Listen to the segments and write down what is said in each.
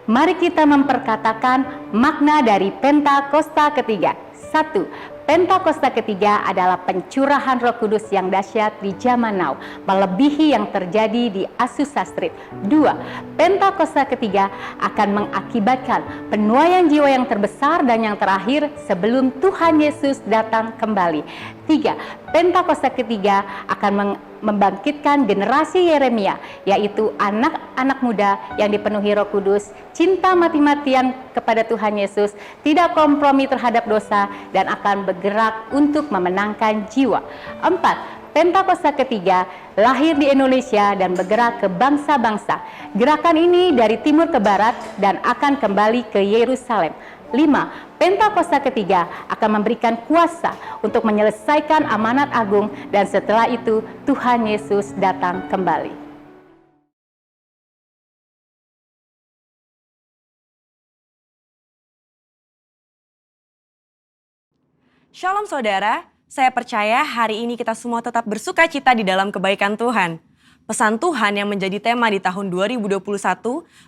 Mari kita memperkatakan makna dari Pentakosta ketiga. 1. Pentakosta ketiga adalah pencurahan Roh Kudus yang dahsyat di zaman now, melebihi yang terjadi di Azusa Street. 2. Pentakosta ketiga akan mengakibatkan penuaian jiwa yang terbesar dan yang terakhir sebelum Tuhan Yesus datang kembali. 3. Pentakosta ketiga akan membangkitkan generasi Yeremia, yaitu anak-anak muda yang dipenuhi Roh Kudus, cinta mati-matian kepada Tuhan Yesus, tidak kompromi terhadap dosa, dan akan bergerak untuk memenangkan jiwa. 4. Pentakosta ketiga lahir di Indonesia dan bergerak ke bangsa-bangsa. Gerakan ini dari timur ke barat dan akan kembali ke Yerusalem. 5. Pentakosta ketiga akan memberikan kuasa untuk menyelesaikan amanat agung dan setelah itu Tuhan Yesus datang kembali. Shalom saudara, saya percaya hari ini kita semua tetap bersuka cita di dalam kebaikan Tuhan. Pesan Tuhan yang menjadi tema di tahun 2021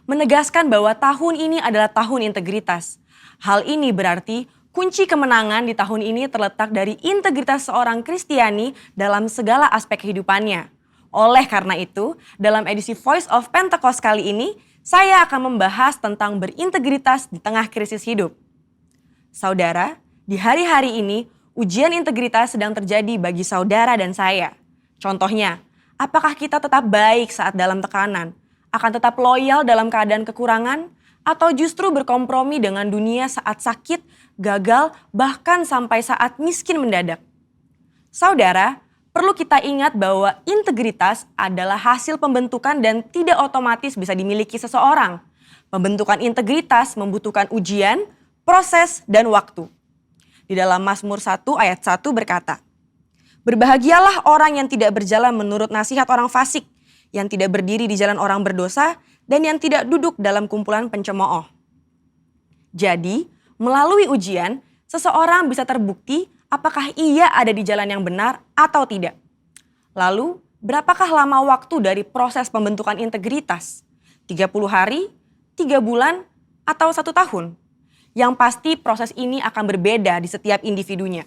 menegaskan bahwa tahun ini adalah tahun integritas. Hal ini berarti kunci kemenangan di tahun ini terletak dari integritas seorang Kristiani dalam segala aspek kehidupannya. Oleh karena itu, dalam edisi Voice of Pentecost kali ini, saya akan membahas tentang berintegritas di tengah krisis hidup. Saudara, di hari-hari ini, ujian integritas sedang terjadi bagi saudara dan saya. Contohnya, apakah kita tetap baik saat dalam tekanan, akan tetap loyal dalam keadaan kekurangan, atau justru berkompromi dengan dunia saat sakit, gagal, bahkan sampai saat miskin mendadak? Saudara, perlu kita ingat bahwa integritas adalah hasil pembentukan dan tidak otomatis bisa dimiliki seseorang. Pembentukan integritas membutuhkan ujian, proses, dan waktu. Di dalam Mazmur 1 ayat 1 berkata, "Berbahagialah orang yang tidak berjalan menurut nasihat orang fasik, yang tidak berdiri di jalan orang berdosa, dan yang tidak duduk dalam kumpulan pencemooh." Jadi, melalui ujian, seseorang bisa terbukti apakah ia ada di jalan yang benar atau tidak. Lalu, berapakah lama waktu dari proses pembentukan integritas? 30 hari, 3 bulan, atau 1 tahun? Yang pasti proses ini akan berbeda di setiap individunya.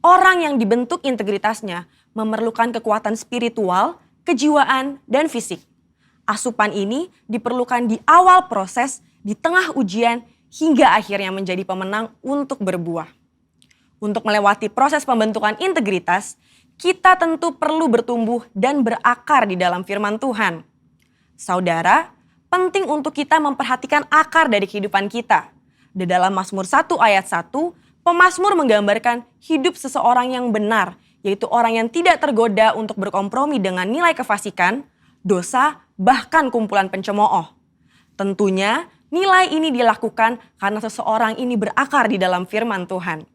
Orang yang dibentuk integritasnya memerlukan kekuatan spiritual, kejiwaan, dan fisik. Asupan ini diperlukan di awal proses, di tengah ujian, hingga akhirnya menjadi pemenang untuk berbuah. Untuk melewati proses pembentukan integritas, kita tentu perlu bertumbuh dan berakar di dalam firman Tuhan. Saudara, penting untuk kita memperhatikan akar dari kehidupan kita. Di dalam Mazmur 1 ayat 1, pemazmur menggambarkan hidup seseorang yang benar, yaitu orang yang tidak tergoda untuk berkompromi dengan nilai kefasikan, dosa, bahkan kumpulan pencemooh. Tentunya nilai ini dilakukan karena seseorang ini berakar di dalam firman Tuhan.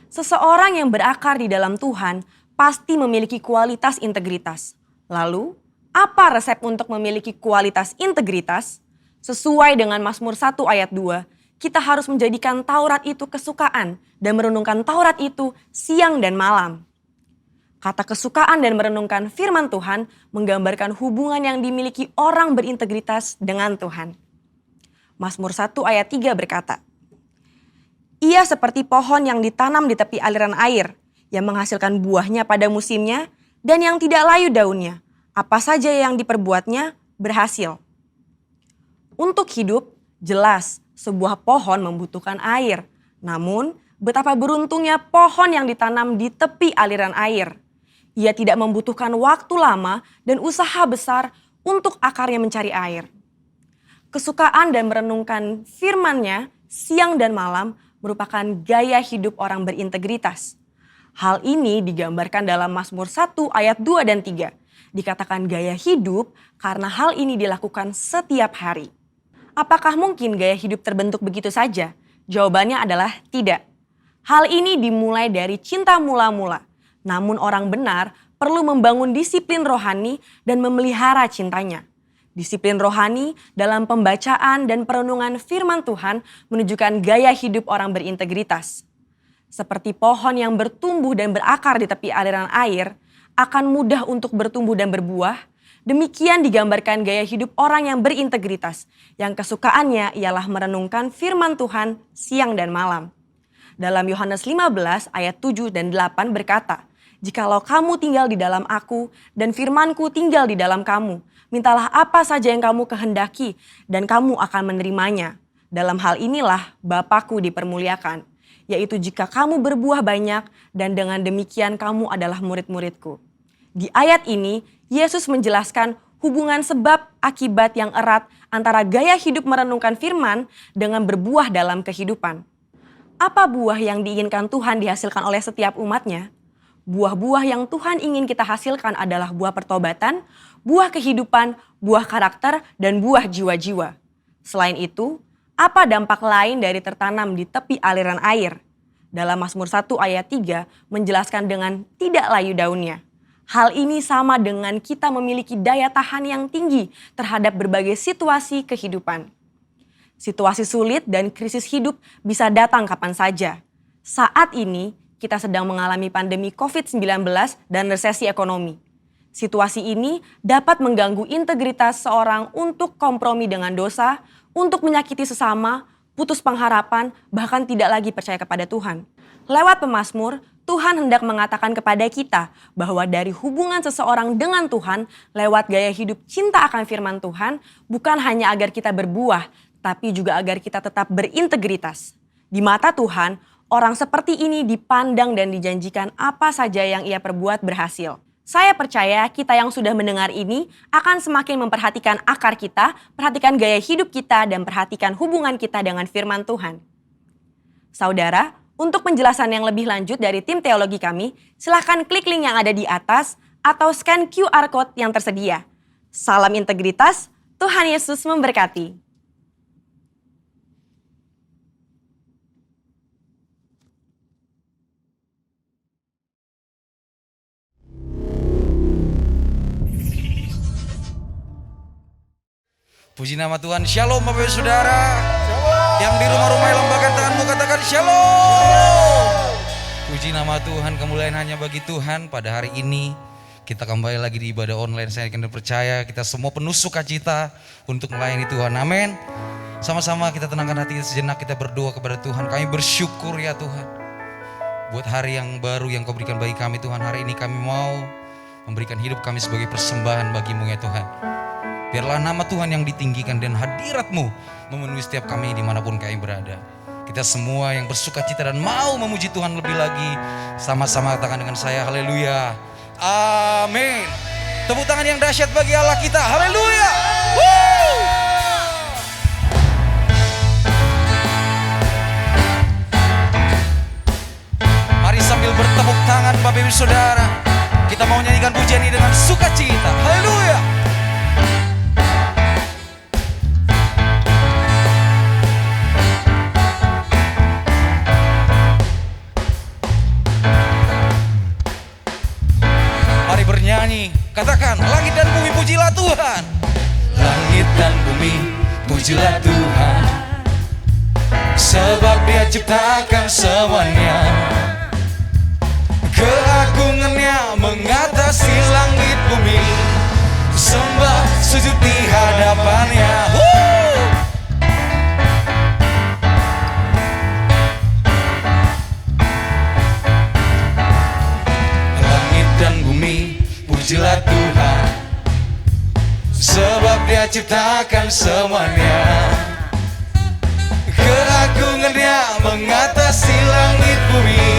Seseorang yang berakar di dalam Tuhan pasti memiliki kualitas integritas. Lalu, apa resep untuk memiliki kualitas integritas? Sesuai dengan Mazmur 1 ayat 2, kita harus menjadikan Taurat itu kesukaan dan merenungkan Taurat itu siang dan malam. Kata kesukaan dan merenungkan firman Tuhan menggambarkan hubungan yang dimiliki orang berintegritas dengan Tuhan. Mazmur 1 ayat 3 berkata, "Ia seperti pohon yang ditanam di tepi aliran air, yang menghasilkan buahnya pada musimnya dan yang tidak layu daunnya. Apa saja yang diperbuatnya berhasil." Untuk hidup, jelas sebuah pohon membutuhkan air. Namun, betapa beruntungnya pohon yang ditanam di tepi aliran air. Ia tidak membutuhkan waktu lama dan usaha besar untuk akarnya mencari air. Kesukaan dan merenungkan firman-Nya siang dan malam merupakan gaya hidup orang berintegritas. Hal ini digambarkan dalam Mazmur 1 ayat 2 dan 3. Dikatakan gaya hidup karena hal ini dilakukan setiap hari. Apakah mungkin gaya hidup terbentuk begitu saja? Jawabannya adalah tidak. Hal ini dimulai dari cinta mula-mula. Namun orang benar perlu membangun disiplin rohani dan memelihara cintanya. Disiplin rohani dalam pembacaan dan perenungan firman Tuhan menunjukkan gaya hidup orang berintegritas. Seperti pohon yang bertumbuh dan berakar di tepi aliran air, akan mudah untuk bertumbuh dan berbuah, Demikian digambarkan gaya hidup orang yang berintegritas, yang kesukaannya ialah merenungkan firman Tuhan siang dan malam. Dalam Yohanes 15 ayat 7 dan 8 berkata, "Jikalau kamu tinggal di dalam aku dan firmanku tinggal di dalam kamu, mintalah apa saja yang kamu kehendaki dan kamu akan menerimanya. Dalam hal inilah Bapa-Ku dipermuliakan, yaitu jika kamu berbuah banyak dan dengan demikian kamu adalah murid-murid-Ku." Di ayat ini, Yesus menjelaskan hubungan sebab akibat yang erat antara gaya hidup merenungkan firman dengan berbuah dalam kehidupan. Apa buah yang diinginkan Tuhan dihasilkan oleh setiap umatnya? Buah-buah yang Tuhan ingin kita hasilkan adalah buah pertobatan, buah kehidupan, buah karakter, dan buah jiwa-jiwa. Selain itu, apa dampak lain dari tertanam di tepi aliran air? Dalam Mazmur 1 ayat 3 menjelaskan dengan tidak layu daunnya. Hal ini sama dengan kita memiliki daya tahan yang tinggi terhadap berbagai situasi kehidupan. Situasi sulit dan krisis hidup bisa datang kapan saja. Saat ini kita sedang mengalami pandemi COVID-19 dan resesi ekonomi. Situasi ini dapat mengganggu integritas seorang untuk kompromi dengan dosa, untuk menyakiti sesama, putus pengharapan, bahkan tidak lagi percaya kepada Tuhan. Lewat pemazmur, Tuhan hendak mengatakan kepada kita bahwa dari hubungan seseorang dengan Tuhan lewat gaya hidup cinta akan firman Tuhan bukan hanya agar kita berbuah, tapi juga agar kita tetap berintegritas. Di mata Tuhan, orang seperti ini dipandang dan dijanjikan apa saja yang ia perbuat berhasil. Saya percaya kita yang sudah mendengar ini akan semakin memperhatikan akar kita, perhatikan gaya hidup kita, dan perhatikan hubungan kita dengan firman Tuhan. Saudara, untuk penjelasan yang lebih lanjut dari tim teologi kami, silakan klik link yang ada di atas atau scan QR Code yang tersedia. Salam integritas, Tuhan Yesus memberkati. Puji nama Tuhan. Shalom Bapak Ibu Saudara. Yang di rumah-rumah lambaikan tanganmu, katakan shalom. Puji nama Tuhan, kemuliaan hanya bagi Tuhan. Pada hari ini kita kembali lagi di ibadah online. Saya yakin dan percaya kita semua penuh sukacita untuk melayani Tuhan. Amin. Sama-sama kita tenangkan hati sejenak, kita berdoa kepada Tuhan. Kami bersyukur ya Tuhan buat hari yang baru yang Kau berikan bagi kami Tuhan. Hari ini kami mau memberikan hidup kami sebagai persembahan bagi-Mu ya Tuhan. Biarlah nama Tuhan yang ditinggikan dan hadirat-Mu memenuhi setiap kami dimanapun kami berada. Kita semua yang bersuka cita dan mau memuji Tuhan lebih lagi, sama-sama katakan dengan saya, haleluya, amin. Tepuk tangan yang dahsyat bagi Allah kita, haleluya. Mari sambil bertepuk tangan Bapak Ibu Saudara, kita mau nyanyikan pujian ini dengan sukacita, haleluya. Bernyanyi, katakan langit dan bumi pujilah Tuhan. Langit dan bumi pujilah Tuhan, sebab Dia ciptakan semuanya. Keagungannya mengatasi langit bumi, sembah sujud di hadapannya. Langit dan bumi pujilah Tuhan, sebab Dia ciptakan semuanya. Keagungannya mengatasi langit bumi,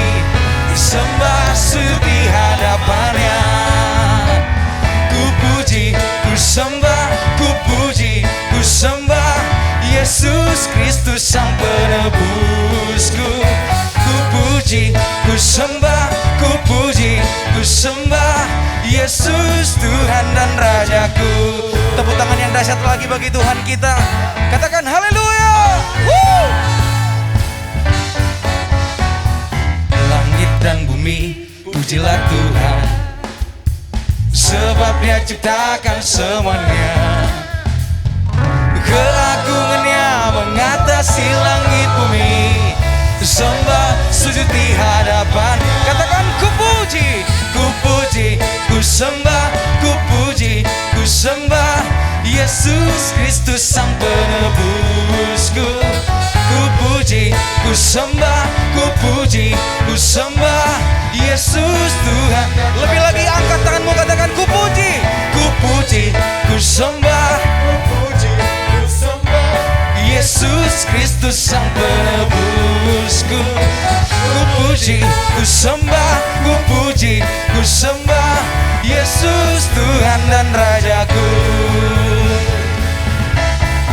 sembah sujud di hadapannya. Ku puji, ku sembah, ku puji, ku sembah Yesus Kristus Sang Penebusku. Ku puji, ku sembah, ku puji, ku sembah Yesus Tuhan dan Rajaku. Tepuk tangan yang dahsyat lagi bagi Tuhan kita. Katakan haleluya. Langit dan bumi pujilah Tuhan, sebab Dia ciptakan semuanya. Keagungannya mengatasi langit bumi, sembah sujud di hadapan. Katakan ku puji, ku puji, ku sembah, ku puji, ku sembah Yesus Kristus sang penebusku. Ku puji, ku sembah, ku puji, ku sembah Yesus Tuhan. Lebih lagi angkat tanganmu, katakan ku puji, ku sembah, Yesus Kristus sang penebusku. Ku puji, ku sembah, ku puji, ku sembah Yesus Tuhan dan Rajaku.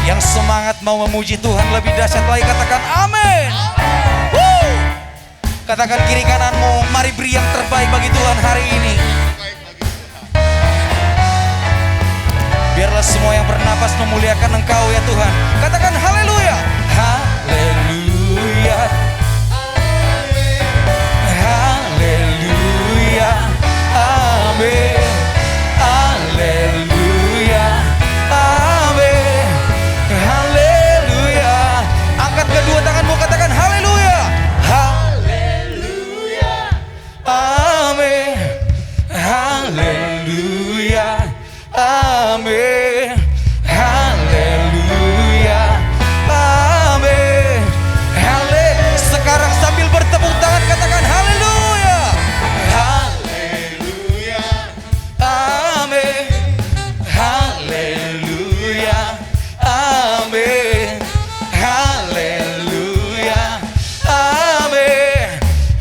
Yang semangat mau memuji Tuhan lebih dahsyat lagi, katakan amin. Katakan kiri kananmu, mari beri yang terbaik bagi Tuhan hari ini. Biarlah semua yang bernapas memuliakan Engkau ya Tuhan. Katakan haleluya. Haleluya. Haleluya. Amin. Haleluya. Amin. Haleluya. Angkat kedua tanganmu, katakan haleluya. Haleluya. Amin. Haleluya. Amin. Haleluya. Amin. Sekarang sambil bertepuk tangan katakan haleluya. Haleluya. Amin. Haleluya. Amin. Haleluya. Amin.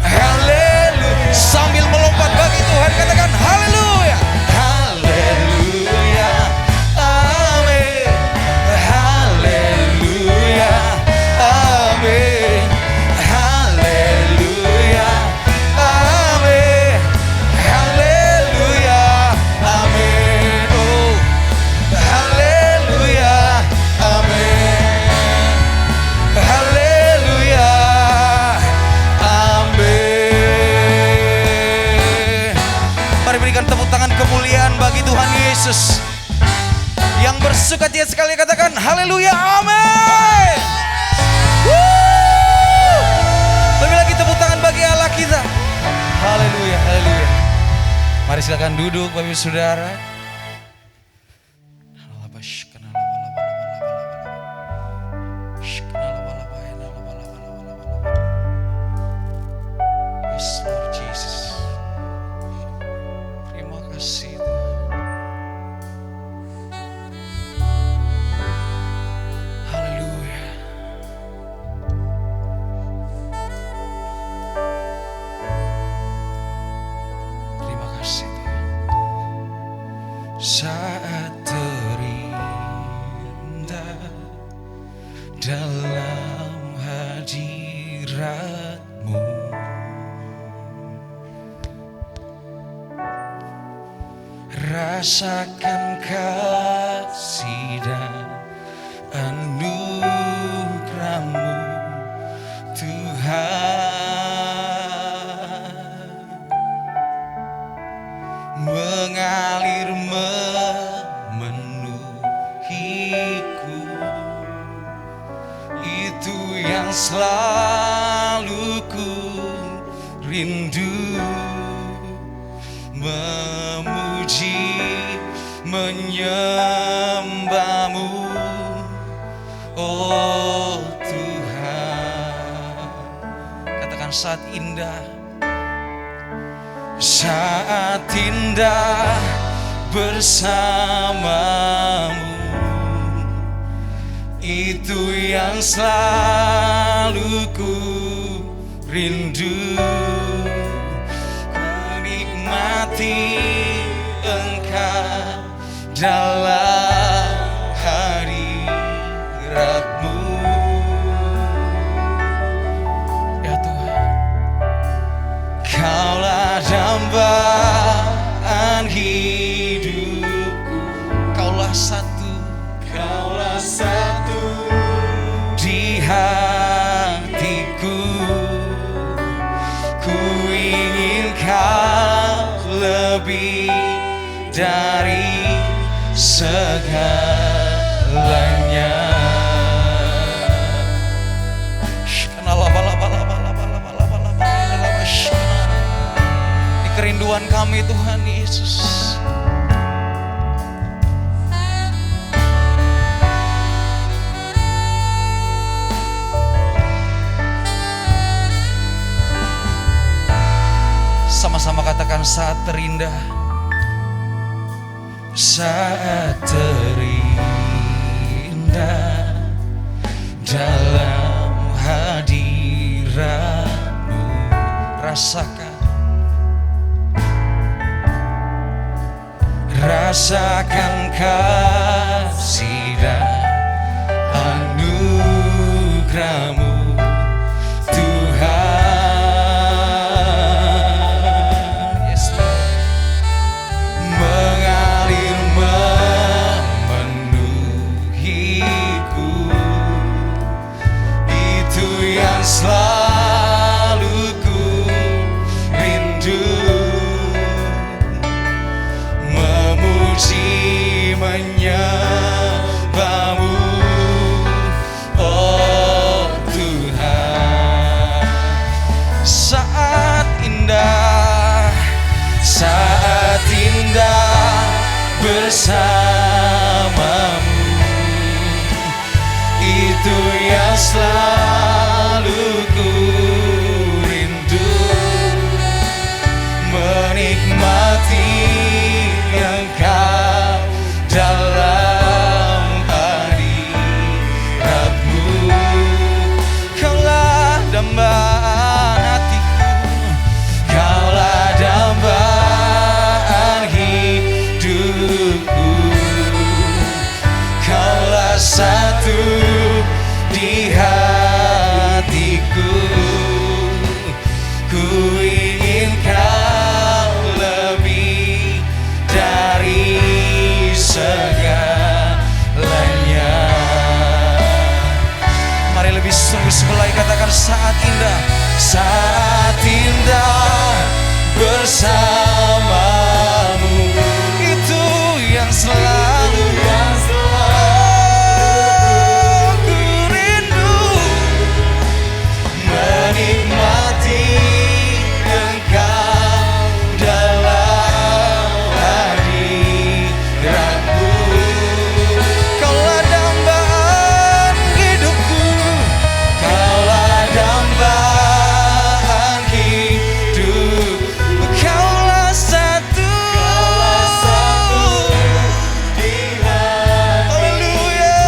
Haleluya. Sambil melompat bagi Tuhan katakan haleluya. Haleluya. Amin. Haleluya. Amin. Haleluya. Amin. Haleluya. Amin. Oh. Haleluya. Amin. Haleluya. Amin. Mari berikan tepuk tangan kemuliaan bagi Tuhan Yesus. Yang bersukacita sekali katakan haleluya, amin. Woo! Lebih lagi tepuk tangan bagi Allah kita. Haleluya, haleluya. Mari silakan duduk Bapak Ibu Saudara. Yes, Lord Jesus. Terima kasih Tuhan. Haleluya. Terima kasih Tuhan. Saat terindah dalam hadirat-Mu, rasakan kasih dan anugerah-Mu Tuhan, mengalir memenuhiku. Itu yang selalu ku rindu, memuji, menyembah-Mu, oh Tuhan. Katakan saat indah, saat indah bersama-Mu. Itu yang selalu ku rindu, ku nikmati Engkau dalam hadirat-Mu. Ya Tuhan, Kaulah dambaan hidupku, Kaulah satu di hatiku. Ku ingin Kau lebih dari segalanya. Ini kerinduan kami Tuhan Yesus. sama-sama katakan saat terindah. Saat terindah dalam hadirat-Mu. Rasakan kasih dan anugerah-Mu, Tuhan. Yes, Lord. Mengalir memenuhiku, itu yang selalu ku rindu. Memuji, menyembah-Mu, oh Tuhan. Saat indah bersama-Mu, itu yang selalu ku rindu. Menikmati Engkau dalam hadirat-Mu. Kaulah dambaan hatiku, Kaulah dambaan hidupku. Kaulah satu di hatiku. Ku ingin Kau lebih dari segalanya. Mari lebih sungguh-sungguh lagi katakan saat indah bersama-Mu, itu yang selalu ku rindu. Menikmati Engkau dalam hadirat-Mu. Kaulah dambaan hidupku, Kaulah dambaan hidup. Kaulah satu di hatiku. Haleluya.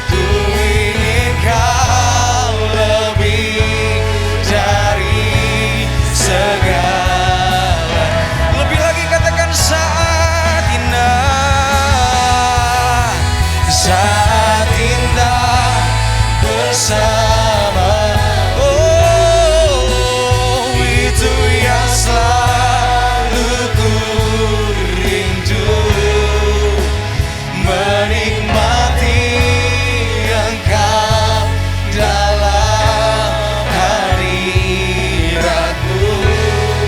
Ku ingin Kau lebih dari segala. Lebih lagi katakan saat indah bersama. Oh, itu yang selalu ku rindu. Menikmati Engkau dalam hadirat-Mu.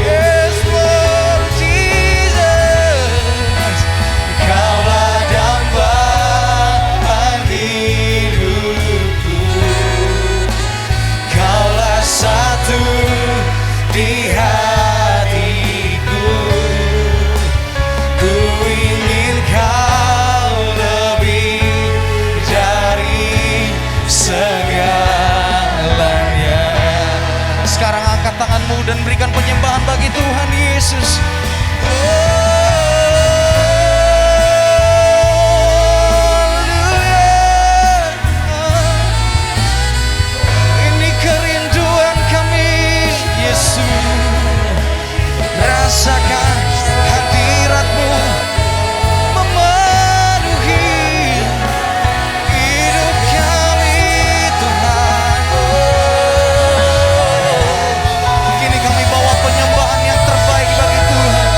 Yes, Lord Jesus. Kaulah dambaan hidupku. Kaulah satu di hatiku. Ku ingin Kau lebih dari segalanya. Sekarang angkat tanganmu dan berikan penyembahan bagi Tuhan Yesus. Ini kerinduan kami, Yesus. Rasakan hadirat-Mu memenuhi hidup kami, Tuhan. Kini kami bawa penyembahan yang terbaik bagi Tuhan.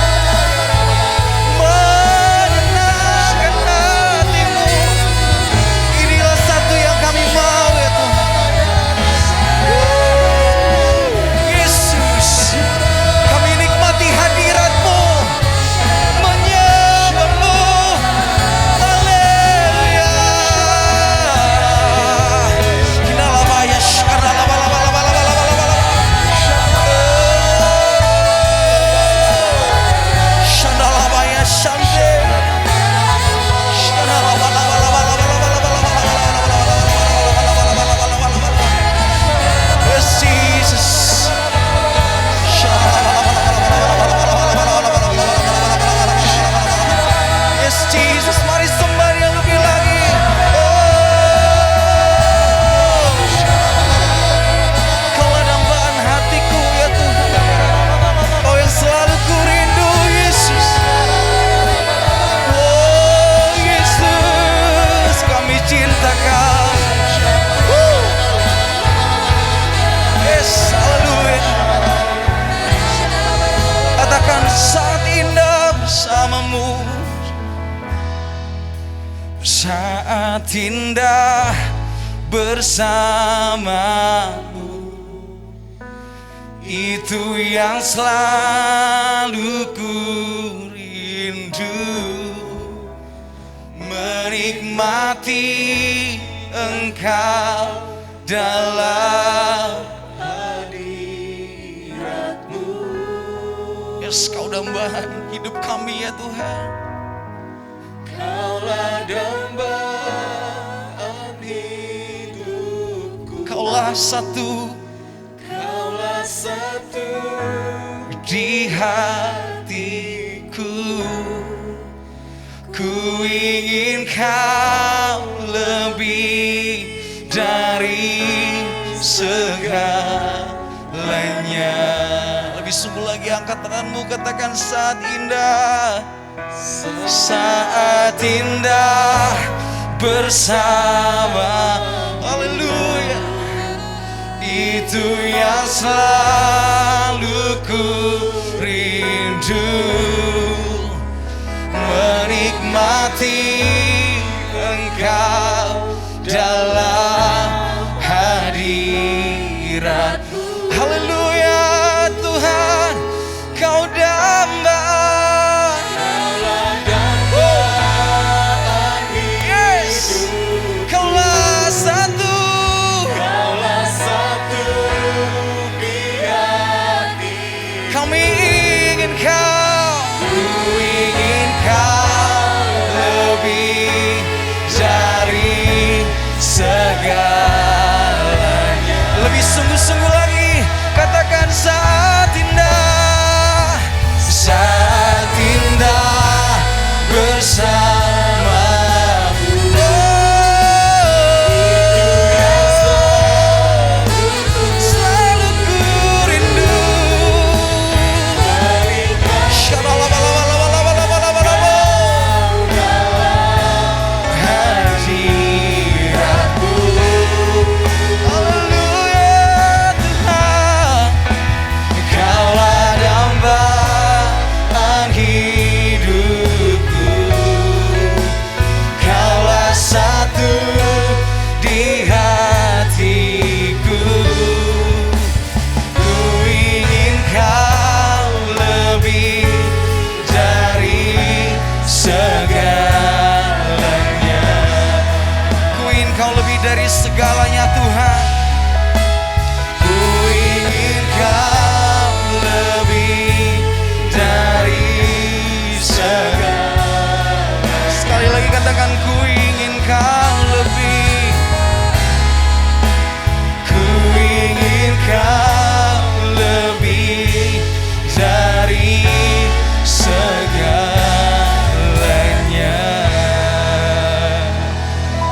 indah bersamamu, itu yang selalu ku rindu, menikmati Engkau dalam hadirat-Mu. Yes, Kau dambaan hidup kami ya Tuhan. Kaulah dambaan hidupku. Kaulah satu di hatiku. Ku ingin Kau lebih dari segalanya. Lebih sungguh lagi, angkat tanganmu, katakan saat indah, saat indah bersama. Haleluya. Itu yang selalu ku rindu, menikmati Engkau dalam hadirat. Haleluya Tuhan, Kau dambaan. Yes, Kaulah satu. Kami ingin Kau, ku ingin Kau lebih dari segalanya. Lebih sungguh-sungguh lagi, katakan saat indah, saat indah bersamamu. Selalu ku rindu. Hadirat-Mu. Haleluya Tuhan, Kaulah dambaan hidupku. Kaulah satu di hatiku. Ku ingin Kau lebih dari segalanya. Ku ingin Kau lebih dari segalanya Tuhan. Ku ingin Kau lebih dari segalanya. Sekali lagi katakan, ku ingin Kau lebih. Ku ingin Kau lebih dari segalanya.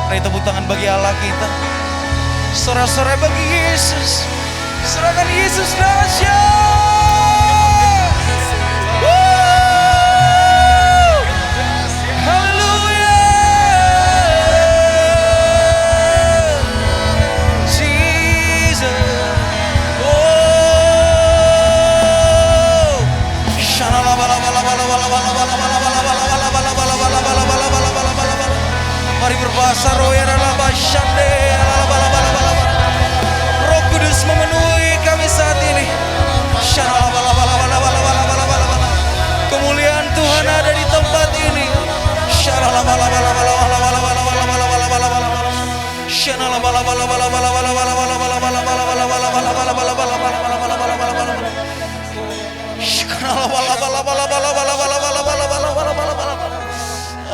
Mari tepuk tangan bagi Allah kita. Sorak-sorai bagi Yesus. Serahkan Yesus dahsyat. Woo! Hallelujah. Jesus. Oh. Mari berbahasa roh ya dalam syande. Roh Kudus memenuhi kami saat ini. Kemuliaan Tuhan ada di tempat ini.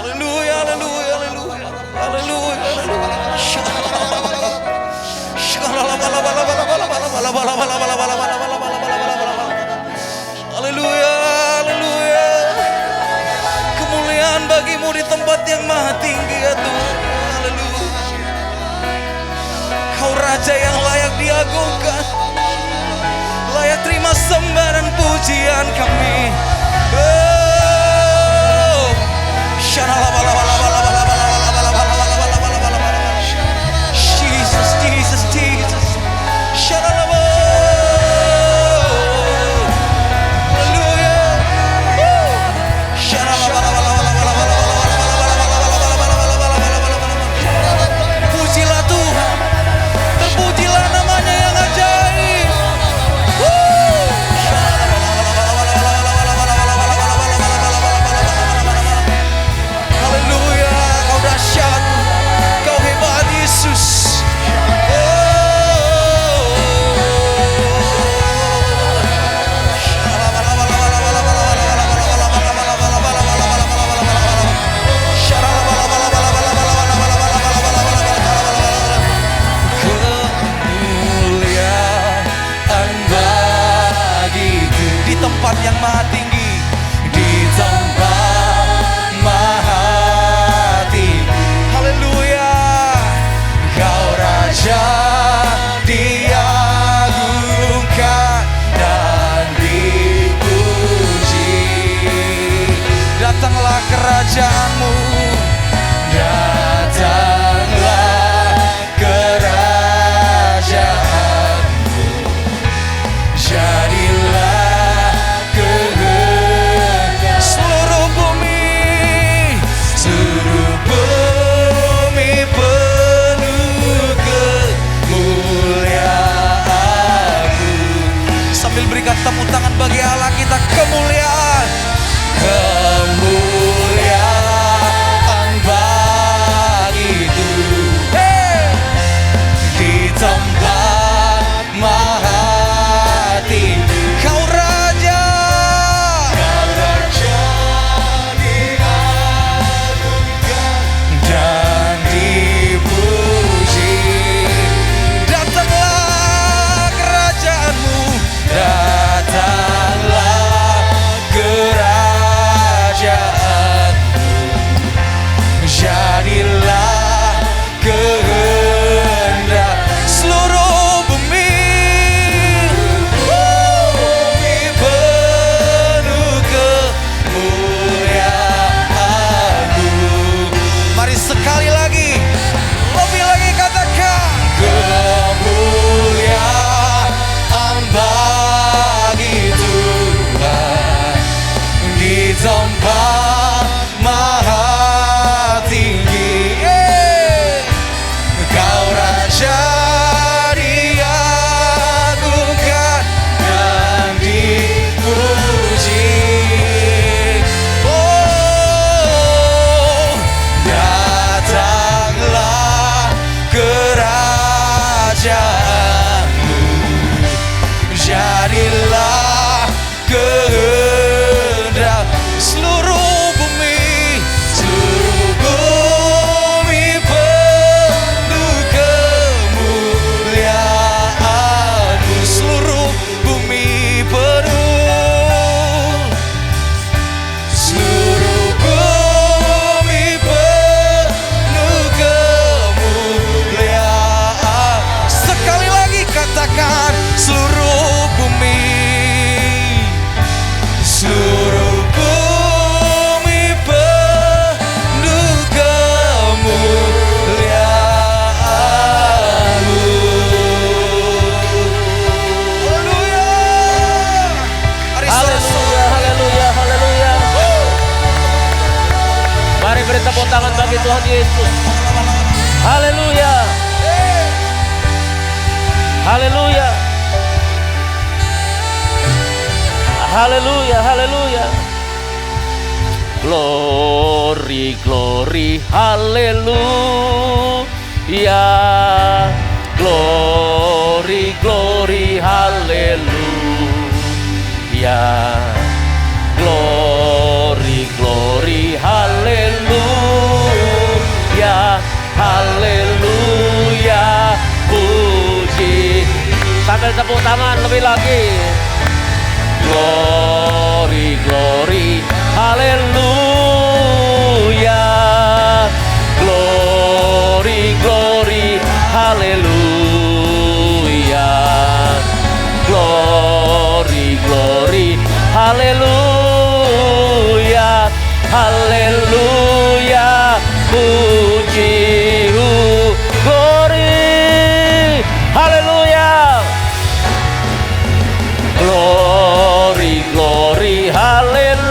Haleluya, haleluya, haleluya, haleluya. Haleluya, haleluya. Kemuliaan bagimu di tempat yang maha tinggi ya Tuhan. Haleluya. Kau Raja yang layak diagungkan, layak terima sembah dan pujian kami. Oh, Jesus, Jesus, Jesus. Hallelujah. bagi Allah kita kemuliaan. Kemuliaan bagi Tuhan di tempat maha tinggi. Kau Raja, Kau Raja diagungkan dan dipuji. Datanglah kerajaanmu, datanglah kerajaanmu. Jadilah kehendak seluruh bumi. Bumi penuh kemuliaan-Mu. Mari sekali lagi, lebih lagi katakan kemuliaan bagi Tuhan di tempat maha tinggi. Kau Raja diagungkan dan dipuji. Oh, datanglah kerajaanmu. Jadilah kehendak seluruh bumi. Seluruh bumi penuh kemuliaan-Mu. Seluruh bumi penuh. Seluruh bumi penuh kemuliaan. Sekali lagi katakan seluruh bumi. Seluruh bumi penuh kemuliaan-Mu. Haleluya. Mari Haleluya, haleluya, haleluya. Mari beri tepuk tangan bagi Tuhan Yesus. Haleluya. Haleluya. Haleluya, haleluya. Glory, glory, haleluya. Glory, glory, haleluya. Glory, glory, haleluya. Haleluya. Puji. Sambil tepuk tangan lebih lagi. Glory, glory, haleluya. Glory, glory, haleluya. Glory, glory, haleluya. Haleluya. Puji, glory, haleluya. Glory, glory, haleluya.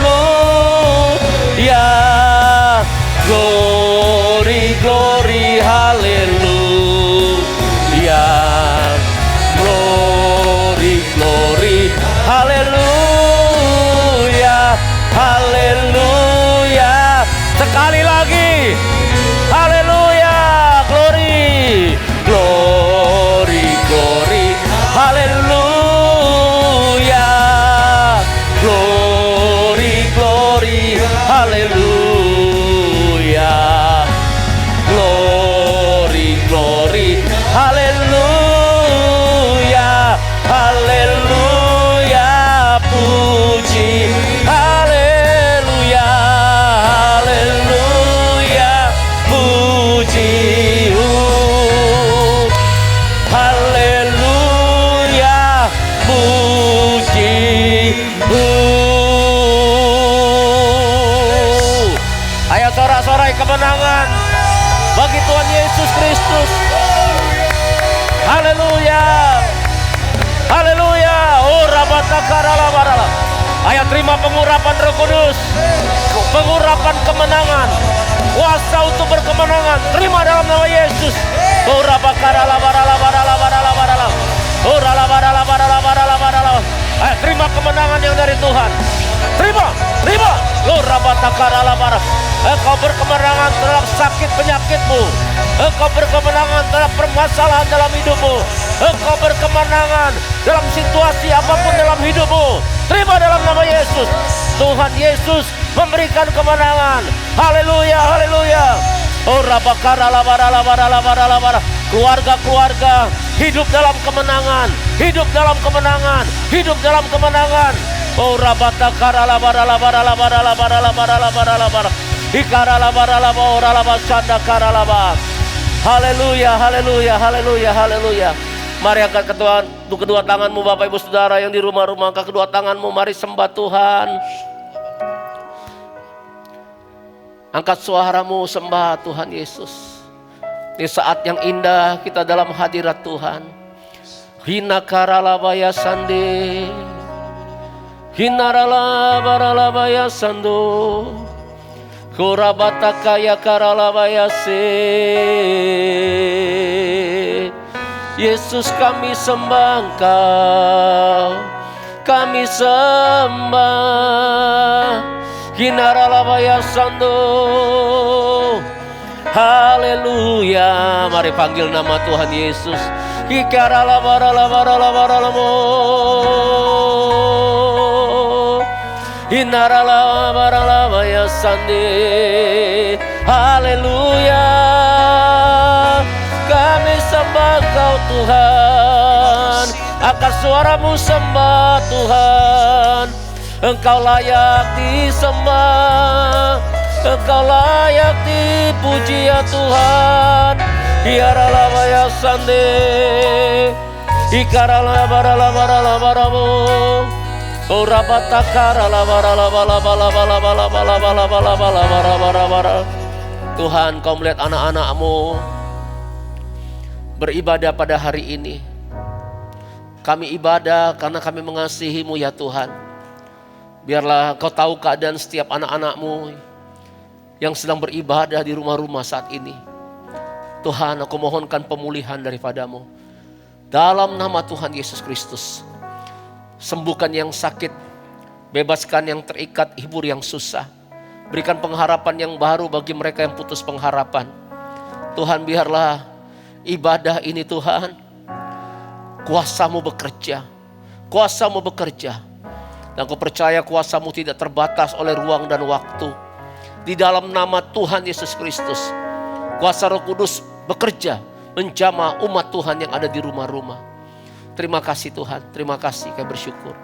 Glory, glory, haleluya. Glory, glory, haleluya. Haleluya. Sekali lagi. Haleluya. Glory. Glory, glory, haleluya. Glory, glory, haleluya. Glory, glory, haleluya. Haleluya. Puji, haleluya. Haleluya. Puji, haleluya. Puji, ayo sorak-sorai kemenangan bagi Tuhan Yesus Kristus. Haleluya. Haleluya. Oh rabatakaralah. Ayo terima pengurapan Roh Kudus. Pengurapan kemenangan. Kuasa untuk berkemenangan. Terima dalam nama Yesus. Oh rabakarala. Oh rala. Ayo terima kemenangan yang dari Tuhan. Terima. Lurabatakaralamara. Engkau berkemenangan terhadap sakit penyakitmu. Engkau berkemenangan terhadap permasalahan dalam hidupmu. Engkau berkemenangan dalam situasi apapun dalam hidupmu. Terima dalam nama Yesus. Tuhan Yesus memberikan kemenangan. Haleluya, haleluya. Oh rabakaralabaralabaralabaralabar. Keluarga-keluarga hidup dalam kemenangan, hidup dalam kemenangan, hidup dalam kemenangan. Oh rabatakarabaralabaralabaralabaralabar. Ikaralabaralabaralabaralabar. Haleluya, haleluya, haleluya, haleluya. Mari angkat kedua tanganmu Bapak Ibu Saudara yang di rumah-rumah, angkat kedua tanganmu, mari sembah Tuhan. Angkat suaramu, sembah Tuhan Yesus. Di saat yang indah kita dalam hadirat Tuhan. Hina karalabaya sande, hinaralabaralabaya sando, kurabatakaya karalabaya se. Yesus kami sembah Engkau, kami sembah. Hinaralabaya sando. Haleluya. Mari panggil nama Tuhan Yesus. Hikaralabaralabaralabaralamo. Hinaralabaralabaya sande. Haleluya. Kami sembah Kau Tuhan. Angkat suaramu, sembah Tuhan. Engkau layak disembah, Engkau layak dipuji ya Tuhan. Hiaralabaya sande, ikaralabaralabaralabaramo, orabatakarabaralabaralabaralabaralabaralabaralabaralabaralabaralabaralabaralabar. Tuhan, Kau melihat anak-anak-Mu beribadah pada hari ini. Kami ibadah karena kami mengasihi-Mu ya Tuhan. Biarlah Kau tahu keadaan setiap anak-anak-Mu yang sedang beribadah di rumah-rumah saat ini. Tuhan, aku mohonkan pemulihan daripada-Mu. Dalam nama Tuhan Yesus Kristus. Sembuhkan yang sakit, bebaskan yang terikat, hibur yang susah. Berikan pengharapan yang baru bagi mereka yang putus pengharapan. Tuhan, biarlah ibadah ini Tuhan, kuasa-Mu bekerja. Kuasa-Mu bekerja. Dan Kau percaya kuasa-Mu tidak terbatas oleh ruang dan waktu. Di dalam nama Tuhan Yesus Kristus, kuasa Roh Kudus bekerja menjamah umat Tuhan yang ada di rumah-rumah. Terima kasih Tuhan, terima kasih, kami bersyukur.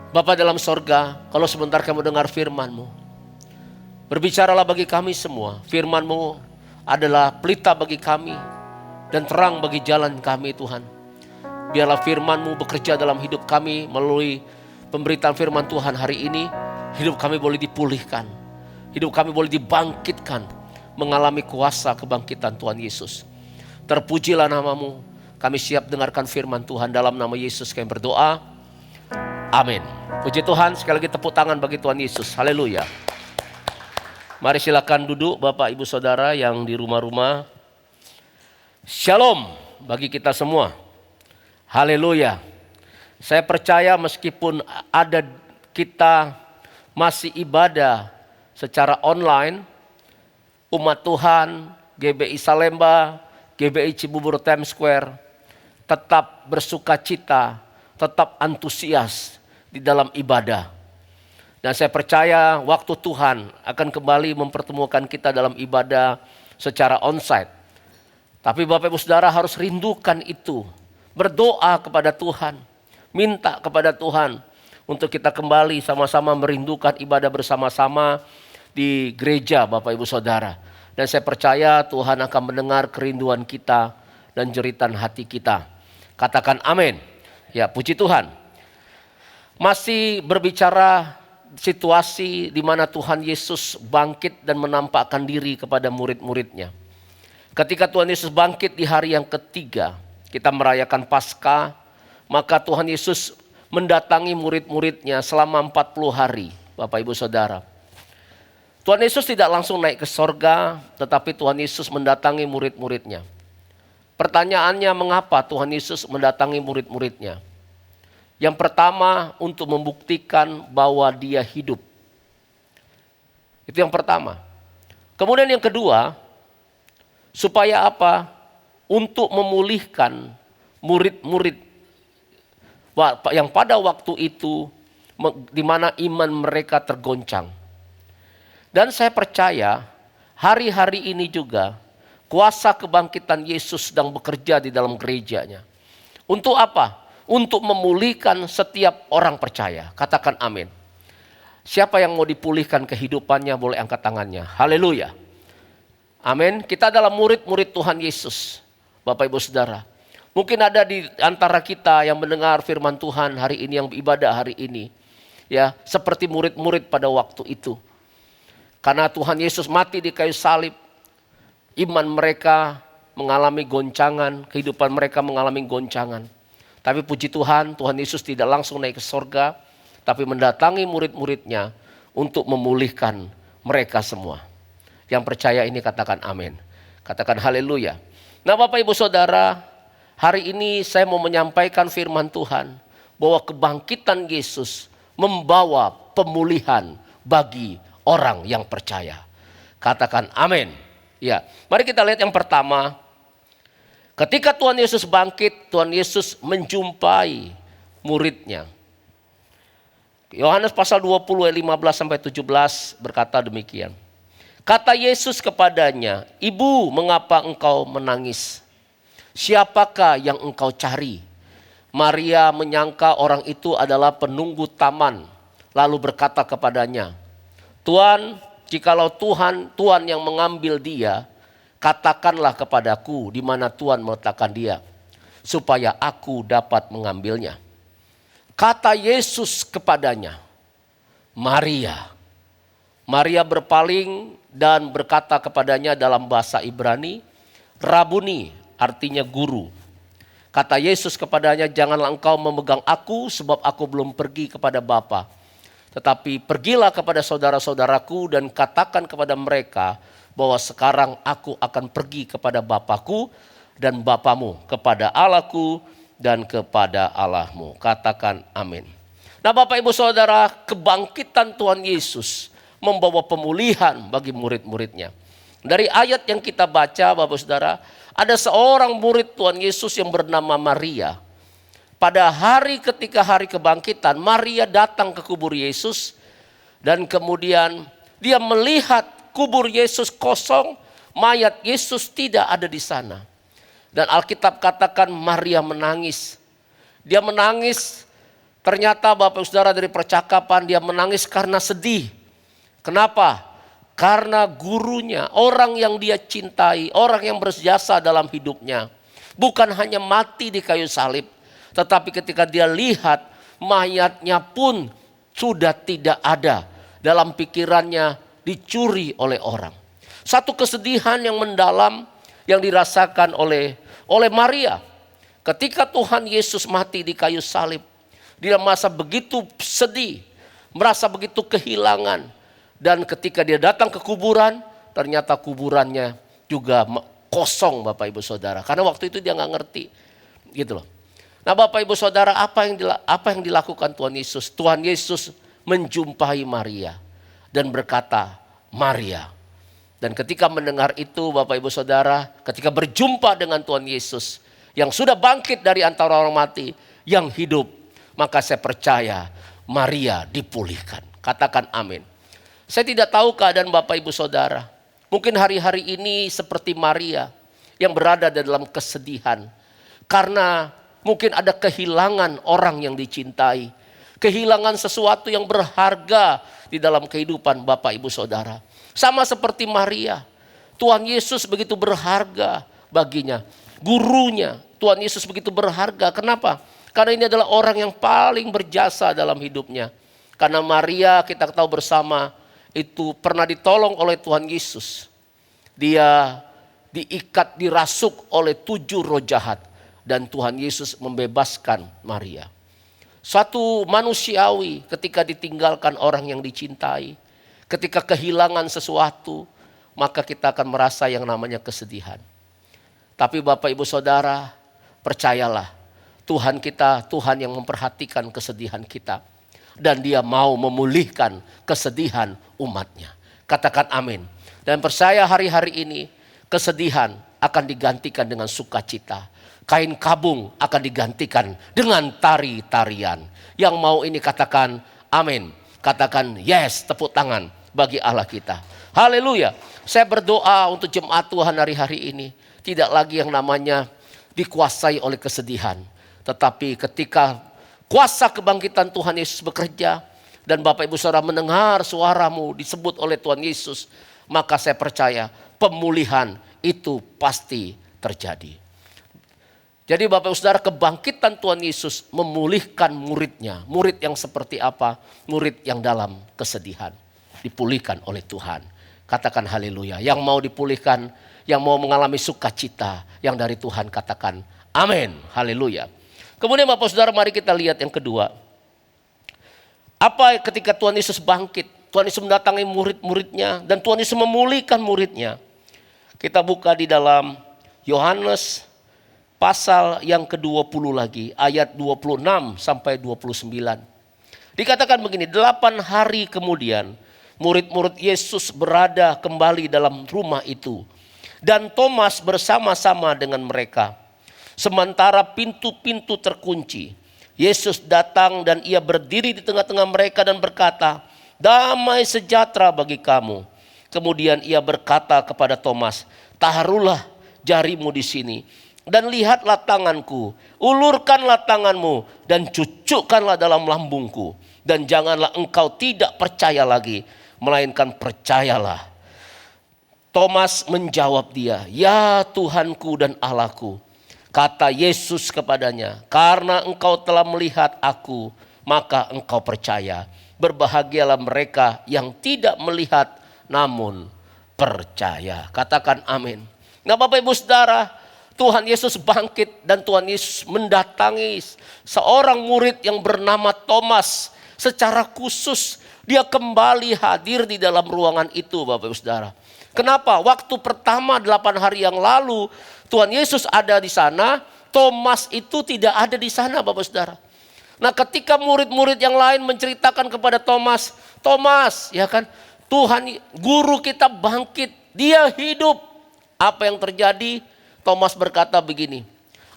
Bapa dalam sorga, kalau sebentar kami dengar firman-Mu, berbicaralah bagi kami semua. Firman-Mu adalah pelita bagi kami dan terang bagi jalan kami Tuhan. Biarlah firman-Mu bekerja dalam hidup kami melalui pemberitaan firman Tuhan hari ini. Hidup kami boleh dipulihkan. Hidup kami boleh dibangkitkan. Mengalami kuasa kebangkitan Tuhan Yesus. Terpujilah nama-Mu. Kami siap dengarkan firman Tuhan dalam nama Yesus kami berdoa. Amin. Puji Tuhan, sekali lagi tepuk tangan bagi Tuhan Yesus. Haleluya. Mari silakan duduk Bapak Ibu Saudara yang di rumah-rumah. Shalom bagi kita semua. Haleluya. Saya percaya meskipun ada kita masih ibadah secara online, umat Tuhan, GBI Salemba, GBI Cibubur Times Square, tetap bersuka cita, tetap antusias di dalam ibadah. Dan saya percaya waktu Tuhan akan kembali mempertemukan kita dalam ibadah secara onsite. Tapi Bapak Ibu Saudara harus rindukan itu. Berdoa kepada Tuhan, minta kepada Tuhan untuk kita kembali sama-sama merindukan ibadah bersama-sama di gereja Bapak Ibu Saudara. Dan saya percaya Tuhan akan mendengar kerinduan kita dan jeritan hati kita. Katakan amin. Ya, puji Tuhan. Masih berbicara situasi di mana Tuhan Yesus bangkit dan menampakkan diri kepada murid-muridnya. Ketika Tuhan Yesus bangkit di hari yang ketiga, kita merayakan Paskah, maka Tuhan Yesus mendatangi murid-muridnya selama 40 hari, Bapak Ibu Saudara. Tuhan Yesus tidak langsung naik ke sorga, tetapi Tuhan Yesus mendatangi murid-muridnya. Pertanyaannya, mengapa Tuhan Yesus mendatangi murid-muridnya? Yang pertama, untuk membuktikan bahwa dia hidup. Itu yang pertama. Kemudian yang kedua, supaya apa? Untuk memulihkan murid-murid yang pada waktu itu di mana iman mereka tergoncang. Dan saya percaya hari-hari ini juga kuasa kebangkitan Yesus sedang bekerja di dalam gerejanya. Untuk apa? Untuk memulihkan setiap orang percaya. Katakan amin. Siapa yang mau dipulihkan kehidupannya boleh angkat tangannya. Haleluya. Amin. Kita adalah murid-murid Tuhan Yesus. Bapak Ibu Saudara. Mungkin ada di antara kita yang mendengar firman Tuhan hari ini, yang beribadah hari ini. Ya, seperti murid-murid pada waktu itu. Karena Tuhan Yesus mati di kayu salib. Iman mereka mengalami goncangan. Kehidupan mereka mengalami goncangan. Tapi puji Tuhan, Tuhan Yesus tidak langsung naik ke sorga. Tapi mendatangi murid-muridnya untuk memulihkan mereka semua. Yang percaya ini katakan amin. Katakan haleluya. Nah Bapak Ibu Saudara, hari ini saya mau menyampaikan firman Tuhan. Bahwa kebangkitan Yesus membawa pemulihan bagi orang yang percaya. Katakan amin. Ya, mari kita lihat yang pertama. Ketika Tuhan Yesus bangkit, Tuhan Yesus menjumpai muridnya. Yohanes pasal 20 ayat 15 sampai 17 berkata demikian. Kata Yesus kepadanya, "Ibu, mengapa engkau menangis? Siapakah yang engkau cari?" Maria menyangka orang itu adalah penunggu taman, lalu berkata kepadanya, "Tuan, jikalau Tuhan yang mengambil dia, katakanlah kepadaku di mana Tuhan meletakkan dia, supaya aku dapat mengambilnya." Kata Yesus kepadanya, "Maria." Maria berpaling dan berkata kepadanya dalam bahasa Ibrani, "Rabuni," artinya guru. Kata Yesus kepadanya, "Janganlah engkau memegang aku, sebab aku belum pergi kepada Bapa. Tetapi pergilah kepada saudara-saudaraku dan katakan kepada mereka bahwa sekarang aku akan pergi kepada Bapakku dan Bapamu, kepada Allahku dan kepada Allahmu." Katakan amin. Nah Bapak Ibu Saudara, kebangkitan Tuhan Yesus membawa pemulihan bagi murid-muridnya. Dari ayat yang kita baca Bapak Saudara, ada seorang murid Tuhan Yesus yang bernama Maria. Pada ketika hari kebangkitan, Maria datang ke kubur Yesus. Dan kemudian dia melihat kubur Yesus kosong, mayat Yesus tidak ada di sana. Dan Alkitab katakan Maria menangis. Dia menangis, ternyata Bapak Saudara dari percakapan dia menangis karena sedih. Kenapa? Karena gurunya, orang yang dia cintai, orang yang berjasa dalam hidupnya, bukan hanya mati di kayu salib, tetapi ketika dia lihat mayatnya pun sudah tidak ada, dalam pikirannya dicuri oleh orang. Satu kesedihan yang mendalam yang dirasakan oleh Maria. Ketika Tuhan Yesus mati di kayu salib, dia merasa begitu sedih, merasa begitu kehilangan. Dan ketika dia datang ke kuburan, ternyata kuburannya juga kosong Bapak Ibu Saudara. Karena waktu itu dia nggak ngerti, gitu loh. Nah Bapak Ibu Saudara, apa yang dilakukan Tuhan Yesus? Tuhan Yesus menjumpai Maria dan berkata, "Maria." Dan ketika mendengar itu Bapak Ibu Saudara, ketika berjumpa dengan Tuhan Yesus yang sudah bangkit dari antara orang mati, yang hidup, maka saya percaya Maria dipulihkan. Katakan amin. Saya tidak tahu keadaan Bapak Ibu Saudara. Mungkin hari-hari ini seperti Maria yang berada dalam kesedihan. Karena mungkin ada kehilangan orang yang dicintai. Kehilangan sesuatu yang berharga di dalam kehidupan Bapak Ibu Saudara. Sama seperti Maria. Tuhan Yesus begitu berharga baginya. Gurunya Tuhan Yesus begitu berharga. Kenapa? Karena ini adalah orang yang paling berjasa dalam hidupnya. Karena Maria kita tahu bersama itu pernah ditolong oleh Tuhan Yesus. Dia diikat, dirasuk oleh 7 roh jahat. Dan Tuhan Yesus membebaskan Maria. Suatu manusiawi ketika ditinggalkan orang yang dicintai. Ketika kehilangan sesuatu, maka kita akan merasa yang namanya kesedihan. Tapi Bapak Ibu Saudara, percayalah. Tuhan kita, Tuhan yang memperhatikan kesedihan kita. Dan dia mau memulihkan kesedihan umatnya. Katakan amin. Dan percaya hari-hari ini kesedihan akan digantikan dengan sukacita. Kain kabung akan digantikan dengan tari-tarian. Yang mau ini katakan amin. Katakan yes, tepuk tangan bagi Allah kita. Haleluya. Saya berdoa untuk jemaat Tuhan hari-hari ini. Tidak lagi yang namanya dikuasai oleh kesedihan. Tetapi ketika kuasa kebangkitan Tuhan Yesus bekerja. Dan Bapak Ibu Saudara mendengar suaramu disebut oleh Tuhan Yesus. Maka saya percaya pemulihan itu pasti terjadi. Jadi Bapak Ibu Saudara, kebangkitan Tuhan Yesus memulihkan muridnya. Murid yang seperti apa? Murid yang dalam kesedihan. Dipulihkan oleh Tuhan. Katakan haleluya. Yang mau dipulihkan, yang mau mengalami sukacita yang dari Tuhan, katakan amin. Haleluya. Kemudian Bapak Saudara, mari kita lihat yang kedua. Apa ketika Tuhan Yesus bangkit? Tuhan Yesus mendatangi murid-muridnya dan Tuhan Yesus memulihkan muridnya. Kita buka di dalam Yohanes pasal yang ke-20 lagi, ayat 26 sampai 29. Dikatakan begini, 8 hari kemudian murid-murid Yesus berada kembali dalam rumah itu. Dan Thomas bersama-sama dengan mereka. Sementara pintu-pintu terkunci, Yesus datang dan ia berdiri di tengah-tengah mereka dan berkata, damai sejahtera bagi kamu. Kemudian ia berkata kepada Thomas, taruhlah jarimu di sini dan lihatlah tanganku, ulurkanlah tanganmu dan cucukkanlah dalam lambungku. Dan janganlah engkau tidak percaya lagi, melainkan percayalah. Thomas menjawab dia, ya Tuhanku dan Allahku. Kata Yesus kepadanya, karena engkau telah melihat aku, maka engkau percaya. Berbahagialah mereka yang tidak melihat namun percaya. Katakan amin. Nah Bapak Ibu Saudara, Tuhan Yesus bangkit dan Tuhan Yesus mendatangi seorang murid yang bernama Thomas. Secara khusus dia kembali hadir di dalam ruangan itu Bapak Ibu Saudara. Kenapa? Waktu pertama 8 hari yang lalu Tuhan Yesus ada di sana, Thomas itu tidak ada di sana Bapak Saudara. Nah ketika murid-murid yang lain menceritakan kepada Thomas, Thomas ya kan, Tuhan guru kita bangkit, dia hidup. Apa yang terjadi? Thomas berkata begini,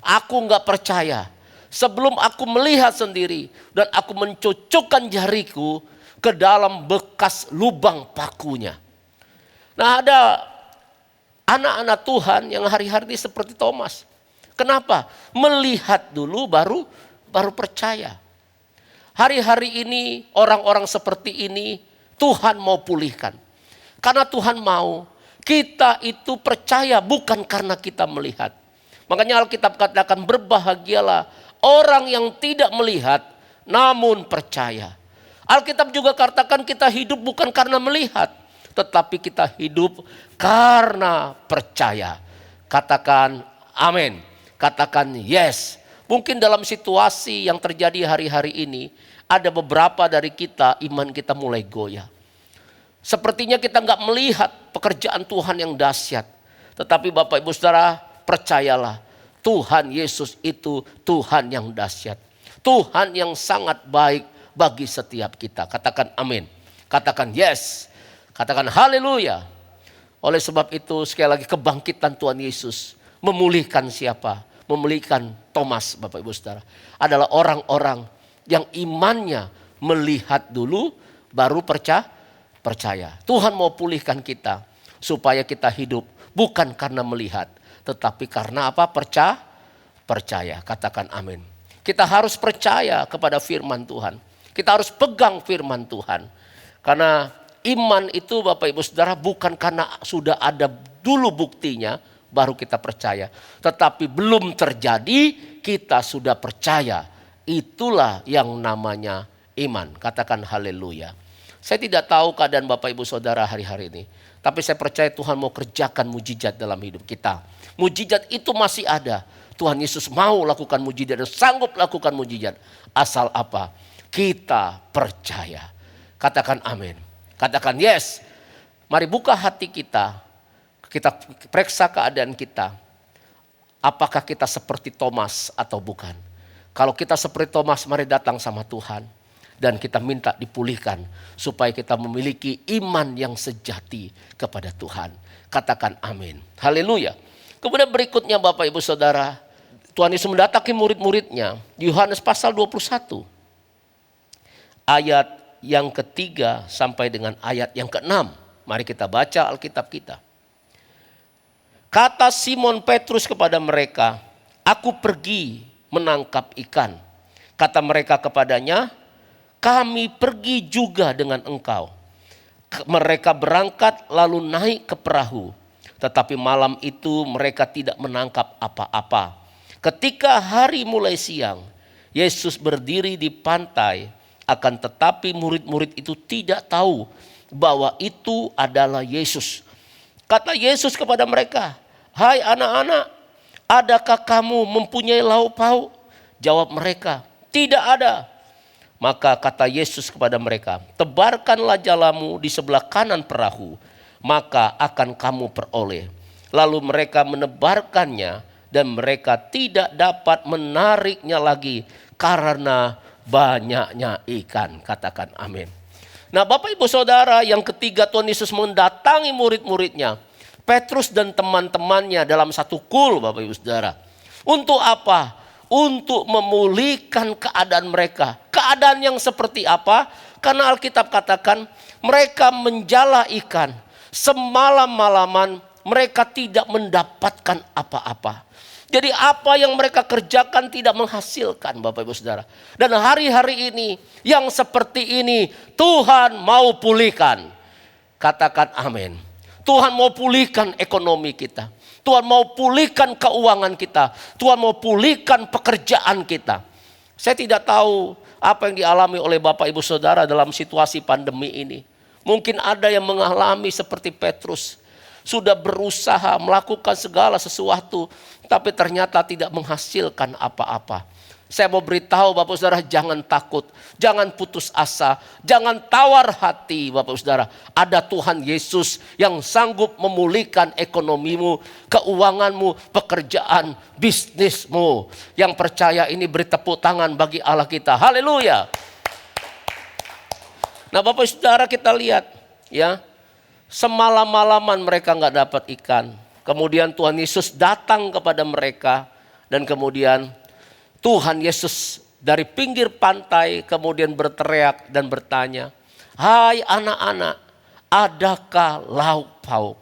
aku gak percaya sebelum aku melihat sendiri dan aku mencucukkan jariku ke dalam bekas lubang pakunya. Nah ada anak-anak Tuhan yang hari-hari ini seperti Thomas. Kenapa? Melihat dulu baru percaya. Hari-hari ini orang-orang seperti ini Tuhan mau pulihkan. Karena Tuhan mau kita itu percaya bukan karena kita melihat. Makanya Alkitab katakan berbahagialah orang yang tidak melihat namun percaya. Alkitab juga katakan kita hidup bukan karena melihat, tetapi kita hidup karena percaya. Katakan amin. Katakan yes. Mungkin dalam situasi yang terjadi hari-hari ini, ada beberapa dari kita iman kita mulai goyah. Sepertinya kita nggak melihat pekerjaan Tuhan yang dahsyat. Tetapi Bapak Ibu Saudara percayalah, Tuhan Yesus itu Tuhan yang dahsyat. Tuhan yang sangat baik bagi setiap kita. Katakan amin. Katakan yes. Katakan haleluya. Oleh sebab itu sekali lagi kebangkitan Tuhan Yesus memulihkan siapa? Memulihkan Thomas Bapak Ibu Saudara. Adalah orang-orang yang imannya melihat dulu baru percaya. Tuhan mau pulihkan kita supaya kita hidup bukan karena melihat. Tetapi karena apa? Percaya. Katakan amin. Kita harus percaya kepada firman Tuhan. Kita harus pegang firman Tuhan. Karena iman itu Bapak Ibu Saudara bukan karena sudah ada dulu buktinya baru kita percaya. Tetapi belum terjadi kita sudah percaya. Itulah yang namanya iman. Katakan haleluya. Saya tidak tahu keadaan Bapak Ibu Saudara hari-hari ini. Tapi saya percaya Tuhan mau kerjakan mujizat dalam hidup kita. Mujizat itu masih ada. Tuhan Yesus mau lakukan mujizat dan sanggup lakukan mujizat. Asal apa? Kita percaya. Katakan amin. Katakan yes. Mari buka hati kita. Kita periksa keadaan kita. Apakah kita seperti Thomas atau bukan? Kalau kita seperti Thomas, mari datang sama Tuhan. Dan kita minta dipulihkan supaya kita memiliki iman yang sejati kepada Tuhan. Katakan amin. Haleluya. Kemudian berikutnya Bapak Ibu Saudara, Tuhan Yesus mendatangi murid-muridnya. Yohanes pasal 21. Ayat yang ketiga sampai dengan ayat yang keenam. Mari kita baca Alkitab kita. Kata Simon Petrus kepada mereka, "Aku pergi menangkap ikan." Kata mereka kepadanya, "Kami pergi juga dengan engkau." Mereka berangkat lalu naik ke perahu. Tetapi malam itu mereka tidak menangkap apa-apa. Ketika hari mulai siang, Yesus berdiri di pantai. Akan tetapi murid-murid itu tidak tahu bahwa itu adalah Yesus. Kata Yesus kepada mereka, "Hai anak-anak, adakah kamu mempunyai lauk pauk?" Jawab mereka, "Tidak ada." Maka kata Yesus kepada mereka, "Tebarkanlah jalamu di sebelah kanan perahu, maka akan kamu peroleh." Lalu mereka menebarkannya dan mereka tidak dapat menariknya lagi karena banyaknya ikan. Katakan amin. Nah Bapak Ibu Saudara, yang ketiga Tuhan Yesus mendatangi murid-muridnya, Petrus dan teman-temannya dalam satu kul Bapak Ibu Saudara. Untuk apa? Untuk memulihkan keadaan mereka. Keadaan yang seperti apa? Karena Alkitab katakan mereka menjala ikan. Semalam-malaman mereka tidak mendapatkan apa-apa. Jadi apa yang mereka kerjakan tidak menghasilkan Bapak Ibu Saudara. Dan hari-hari ini yang seperti ini Tuhan mau pulihkan. Katakan amin. Tuhan mau pulihkan ekonomi kita. Tuhan mau pulihkan keuangan kita. Tuhan mau pulihkan pekerjaan kita. Saya tidak tahu apa yang dialami oleh Bapak Ibu Saudara dalam situasi pandemi ini. Mungkin ada yang mengalami seperti Petrus. Sudah berusaha melakukan segala sesuatu. Tapi ternyata tidak menghasilkan apa-apa. Saya mau beritahu Bapak Saudara, jangan takut, jangan putus asa, jangan tawar hati Bapak Saudara. Ada Tuhan Yesus yang sanggup memulihkan ekonomimu, keuanganmu, pekerjaan, bisnismu. Yang percaya ini beri tepuk tangan bagi Allah kita. Haleluya. Nah Bapak Saudara kita lihat ya, semalam-malaman mereka nggak dapat ikan. Kemudian Tuhan Yesus datang kepada mereka dan kemudian Tuhan Yesus dari pinggir pantai kemudian berteriak dan bertanya, "Hai anak-anak, adakah lauk pauk?"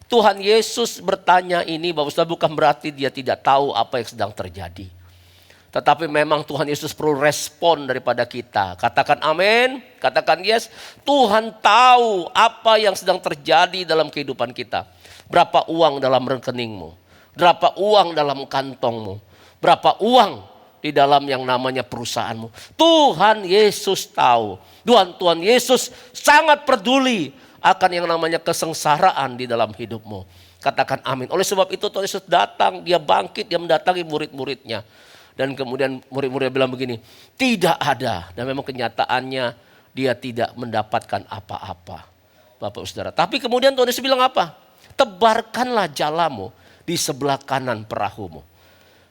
Tuhan Yesus bertanya ini Bapak Saudara bukan berarti dia tidak tahu apa yang sedang terjadi. Tetapi memang Tuhan Yesus perlu respon daripada kita. Katakan amin, katakan yes. Tuhan tahu apa yang sedang terjadi dalam kehidupan kita. Berapa uang dalam rekeningmu, berapa uang dalam kantongmu, berapa uang di dalam yang namanya perusahaanmu. Tuhan Yesus tahu. Tuhan Yesus sangat peduli akan yang namanya kesengsaraan di dalam hidupmu. Katakan amin. Oleh sebab itu Tuhan Yesus datang, dia bangkit, dia mendatangi murid-muridnya. Dan kemudian murid-muridnya bilang begini, tidak ada. Dan memang kenyataannya dia tidak mendapatkan apa-apa. Bapak Saudara. Tapi kemudian Tuhan Yesus bilang apa? Tebarkanlah jalamu di sebelah kanan perahumu.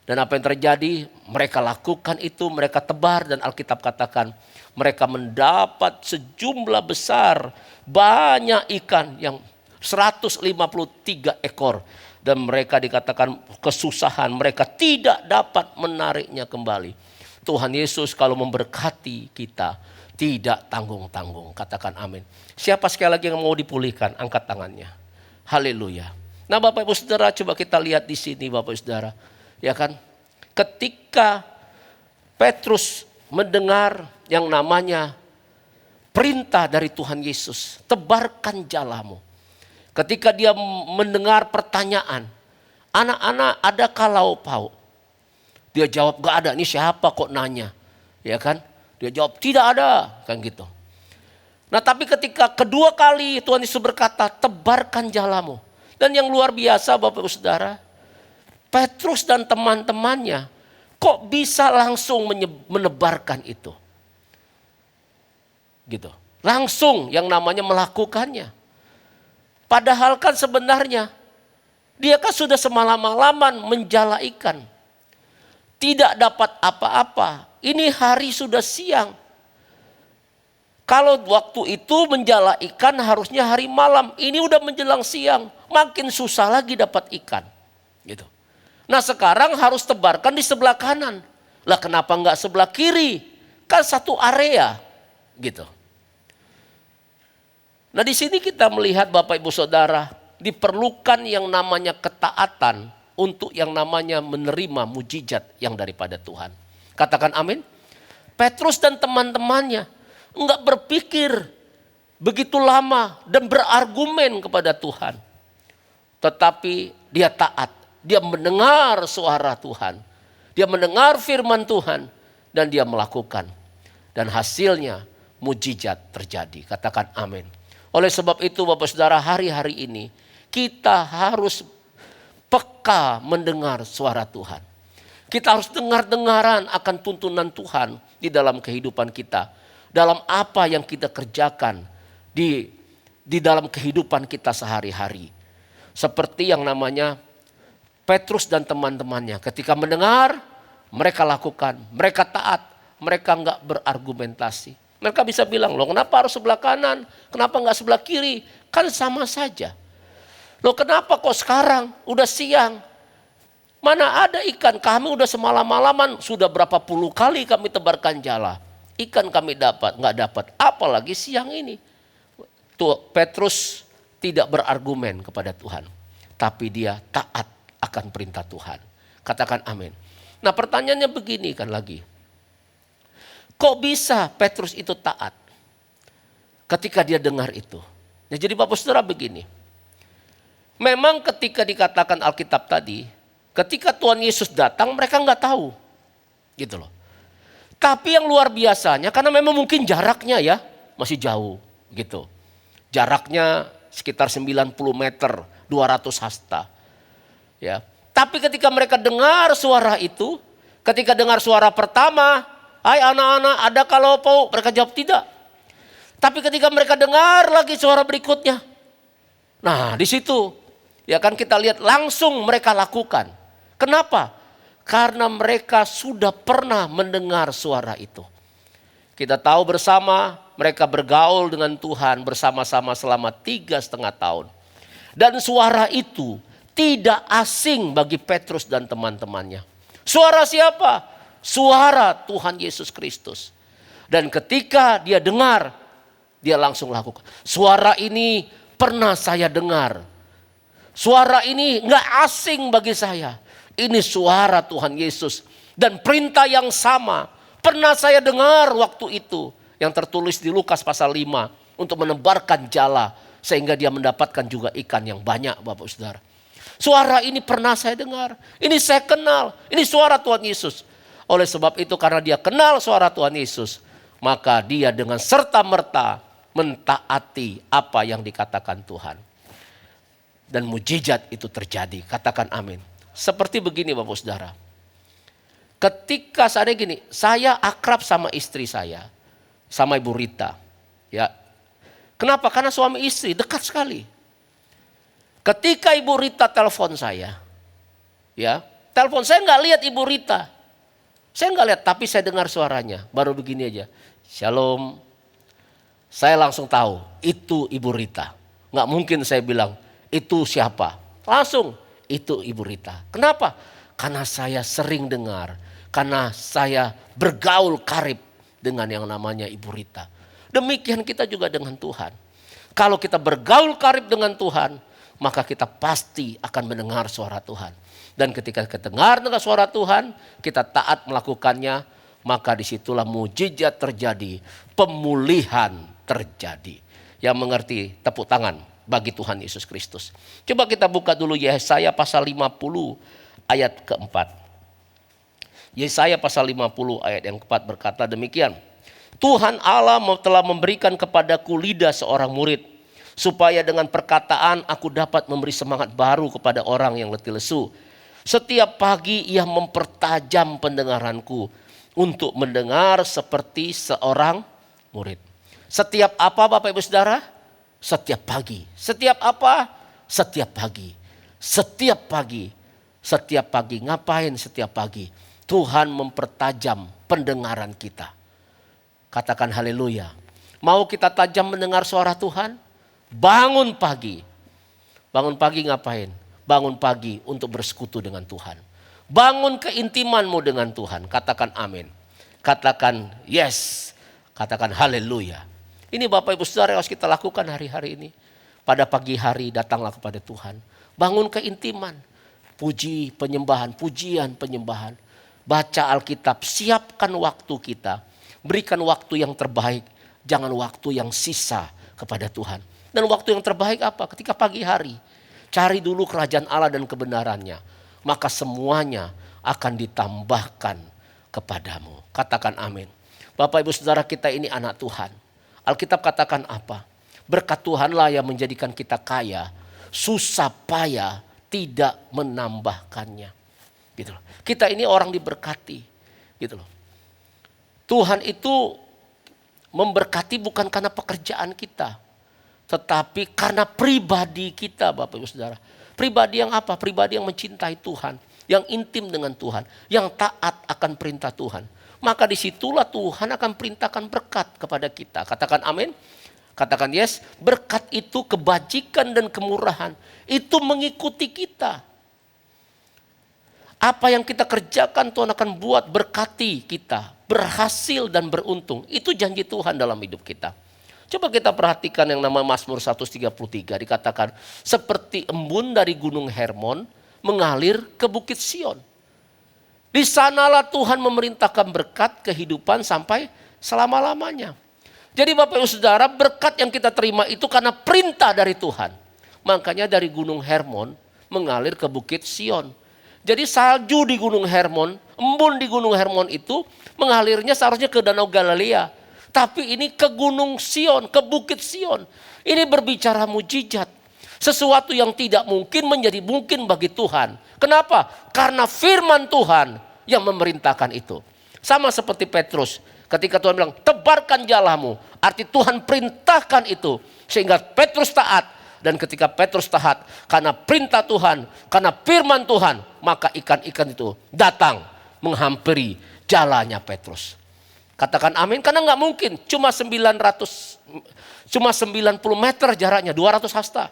Dan apa yang terjadi? Mereka lakukan itu, mereka tebar dan Alkitab katakan mereka mendapat sejumlah besar banyak ikan yang 153 ekor. Dan mereka dikatakan kesusahan, mereka tidak dapat menariknya kembali. Tuhan Yesus kalau memberkati kita tidak tanggung-tanggung. Katakan amin. Siapa sekali lagi yang mau dipulihkan? Angkat tangannya. Haleluya. Nah Bapak Ibu Saudara, coba kita lihat di sini Bapak Ibu Saudara. Ya kan, ketika Petrus mendengar yang namanya perintah dari Tuhan Yesus, tebarkan jalamu. Ketika dia mendengar pertanyaan, anak-anak adakah lauk pauk? Dia jawab gak ada, ini siapa kok nanya? Ya kan, dia jawab tidak ada, kan gitu. Nah tapi ketika kedua kali Tuhan Yesus berkata tebarkan jalamu. Dan yang luar biasa Bapak Ibu Saudara, Petrus dan teman-temannya kok bisa langsung menebarkan itu. Gitu. Langsung yang namanya melakukannya. Padahal kan sebenarnya dia kan sudah semalam-malaman menjala ikan. tidak dapat apa-apa. Ini hari sudah siang. Kalau waktu itu menjala ikan harusnya hari malam. Ini udah menjelang siang. Makin susah lagi dapat ikan. Gitu. Nah sekarang harus tebarkan di sebelah kanan. Lah kenapa enggak sebelah kiri? Kan satu area. Gitu. Nah di sini kita melihat Bapak Ibu Saudara, diperlukan yang namanya ketaatan untuk yang namanya menerima mujizat yang daripada Tuhan. Katakan amin. Petrus dan teman-temannya enggak berpikir begitu lama dan berargumen kepada Tuhan. Tetapi dia taat, dia mendengar suara Tuhan. Dia mendengar firman Tuhan dan dia melakukan. Dan hasilnya mujizat terjadi. Katakan amin. Oleh sebab itu Bapak Saudara, hari-hari ini kita harus peka mendengar suara Tuhan. Kita harus dengar-dengaran akan tuntunan Tuhan di dalam kehidupan kita. Dalam apa yang kita kerjakan di dalam kehidupan kita sehari-hari. Seperti yang namanya Petrus dan teman-temannya. Ketika mendengar, mereka lakukan. Mereka taat. Mereka enggak berargumentasi. Mereka bisa bilang, loh kenapa harus sebelah kanan? Kenapa enggak sebelah kiri? Kan sama saja. Loh kenapa kok sekarang udah siang? Mana ada ikan? Kami udah semalam-malaman, sudah berapa puluh kali kami tebarkan jala. Ikan kami dapat, enggak dapat. Apalagi siang ini. Tuh, Petrus tidak berargumen kepada Tuhan. Tapi dia taat akan perintah Tuhan. Katakan amin. Nah pertanyaannya begini kan lagi. Kok bisa Petrus itu taat ketika dia dengar itu? Nah, jadi Bapak Saudara begini. Memang ketika dikatakan Alkitab tadi, ketika Tuhan Yesus datang mereka nggak tahu. Gitu loh. Tapi yang luar biasanya karena memang mungkin jaraknya ya masih jauh gitu. Jaraknya sekitar 90 meter, 200 hasta. Ya. Tapi ketika mereka dengar suara itu, ketika dengar suara pertama, hai anak-anak, ada kalau mau? Mereka jawab tidak. Tapi ketika mereka dengar lagi suara berikutnya. Nah di situ ya kan kita lihat langsung mereka lakukan. Kenapa? Karena mereka sudah pernah mendengar suara itu. Kita tahu bersama mereka bergaul dengan Tuhan bersama-sama selama 3,5 tahun. Dan suara itu tidak asing bagi Petrus dan teman-temannya. Suara siapa? Suara Tuhan Yesus Kristus. Dan ketika dia dengar, dia langsung lakukan. Suara ini pernah saya dengar. Suara ini gak asing bagi saya. Ini suara Tuhan Yesus. Dan perintah yang sama pernah saya dengar waktu itu. Yang tertulis di Lukas pasal 5. Untuk menebarkan jala. Sehingga dia mendapatkan juga ikan yang banyak Bapak Saudara. Suara ini pernah saya dengar. Ini saya kenal. Ini suara Tuhan Yesus. Oleh sebab itu karena dia kenal suara Tuhan Yesus. Maka dia dengan serta-merta mentaati apa yang dikatakan Tuhan. Dan mujizat itu terjadi. Katakan amin. Seperti begini Bapak Saudara. Ketika saya gini, saya akrab sama istri saya. Sama Ibu Rita. Ya. Kenapa? Karena suami istri dekat sekali. Ketika Ibu Rita telepon saya. Ya. Telepon saya nggak lihat Ibu Rita. Saya nggak lihat, tapi saya dengar suaranya. Baru begini aja. Shalom. Saya langsung tahu, itu Ibu Rita. Nggak mungkin saya bilang, itu siapa? Langsung, itu Ibu Rita. Kenapa? Karena saya sering dengar. Karena saya bergaul karib dengan yang namanya Ibu Rita. Demikian kita juga dengan Tuhan. Kalau kita bergaul karib dengan Tuhan, maka kita pasti akan mendengar suara Tuhan. Dan ketika kita dengar suara Tuhan, kita taat melakukannya, maka disitulah mujizat terjadi, pemulihan terjadi. Yang mengerti tepuk tangan bagi Tuhan Yesus Kristus. Coba kita buka dulu Yesaya pasal 50 ayat keempat. Yesaya pasal 50 ayat yang keempat berkata demikian. Tuhan Allah telah memberikan kepadaku lidah seorang murid, supaya dengan perkataan aku dapat memberi semangat baru kepada orang yang letih lesu. Setiap pagi ia mempertajam pendengaranku untuk mendengar seperti seorang murid. Setiap apa Bapak Ibu Saudara? Setiap pagi. Setiap apa? Setiap pagi. Setiap pagi. Setiap pagi. Ngapain setiap pagi? Tuhan mempertajam pendengaran kita. Katakan haleluya. Mau kita tajam mendengar suara Tuhan? Bangun pagi. Bangun pagi ngapain? Bangun pagi untuk bersekutu dengan Tuhan. Bangun keintimanmu dengan Tuhan. Katakan amin. Katakan yes. Katakan haleluya. Ini Bapak Ibu Saudara yang harus kita lakukan hari-hari ini. Pada pagi hari datanglah kepada Tuhan. Bangun keintiman. Puji, penyembahan, pujian, penyembahan. Baca Alkitab, siapkan waktu kita. Berikan waktu yang terbaik. Jangan waktu yang sisa kepada Tuhan. Dan waktu yang terbaik apa? Ketika pagi hari. Cari dulu kerajaan Allah dan kebenarannya. Maka semuanya akan ditambahkan kepadamu. Katakan amin. Bapak Ibu Saudara, kita ini anak Tuhan. Alkitab katakan apa? Berkat Tuhanlah yang menjadikan kita kaya. Susah payah tidak menambahkannya. Gitu loh. Kita ini orang diberkati. Gitu loh. Tuhan itu memberkati bukan karena pekerjaan kita. Tetapi karena pribadi kita Bapak Ibu Saudara. Pribadi yang apa? Pribadi yang mencintai Tuhan. Yang intim dengan Tuhan. Yang taat akan perintah Tuhan. Maka disitulah Tuhan akan perintahkan berkat kepada kita. Katakan amin. Katakan yes. Berkat itu kebajikan dan kemurahan. Itu mengikuti kita. Apa yang kita kerjakan Tuhan akan buat berkati kita. Berhasil dan beruntung. Itu janji Tuhan dalam hidup kita. Coba kita perhatikan yang nama Mazmur 133. Dikatakan seperti embun dari gunung Hermon mengalir ke bukit Sion. Di sanalah Tuhan memerintahkan berkat kehidupan sampai selama-lamanya. Jadi Bapak Ibu Saudara, berkat yang kita terima itu karena perintah dari Tuhan. Makanya dari gunung Hermon mengalir ke bukit Sion. Jadi salju di gunung Hermon, embun di gunung Hermon itu mengalirnya seharusnya ke Danau Galilea. Tapi ini ke gunung Sion, ke bukit Sion. Ini berbicara mujizat. Sesuatu yang tidak mungkin menjadi mungkin bagi Tuhan. Kenapa? Karena firman Tuhan yang memerintahkan itu. Sama seperti Petrus. Ketika Tuhan bilang, tebarkan jalamu. Arti Tuhan perintahkan itu. Sehingga Petrus taat. Dan ketika Petrus taat, karena perintah Tuhan, karena firman Tuhan, maka ikan-ikan itu datang menghampiri jalannya Petrus. Katakan amin, karena nggak mungkin. Cuma 90 meter jaraknya, 200 hasta.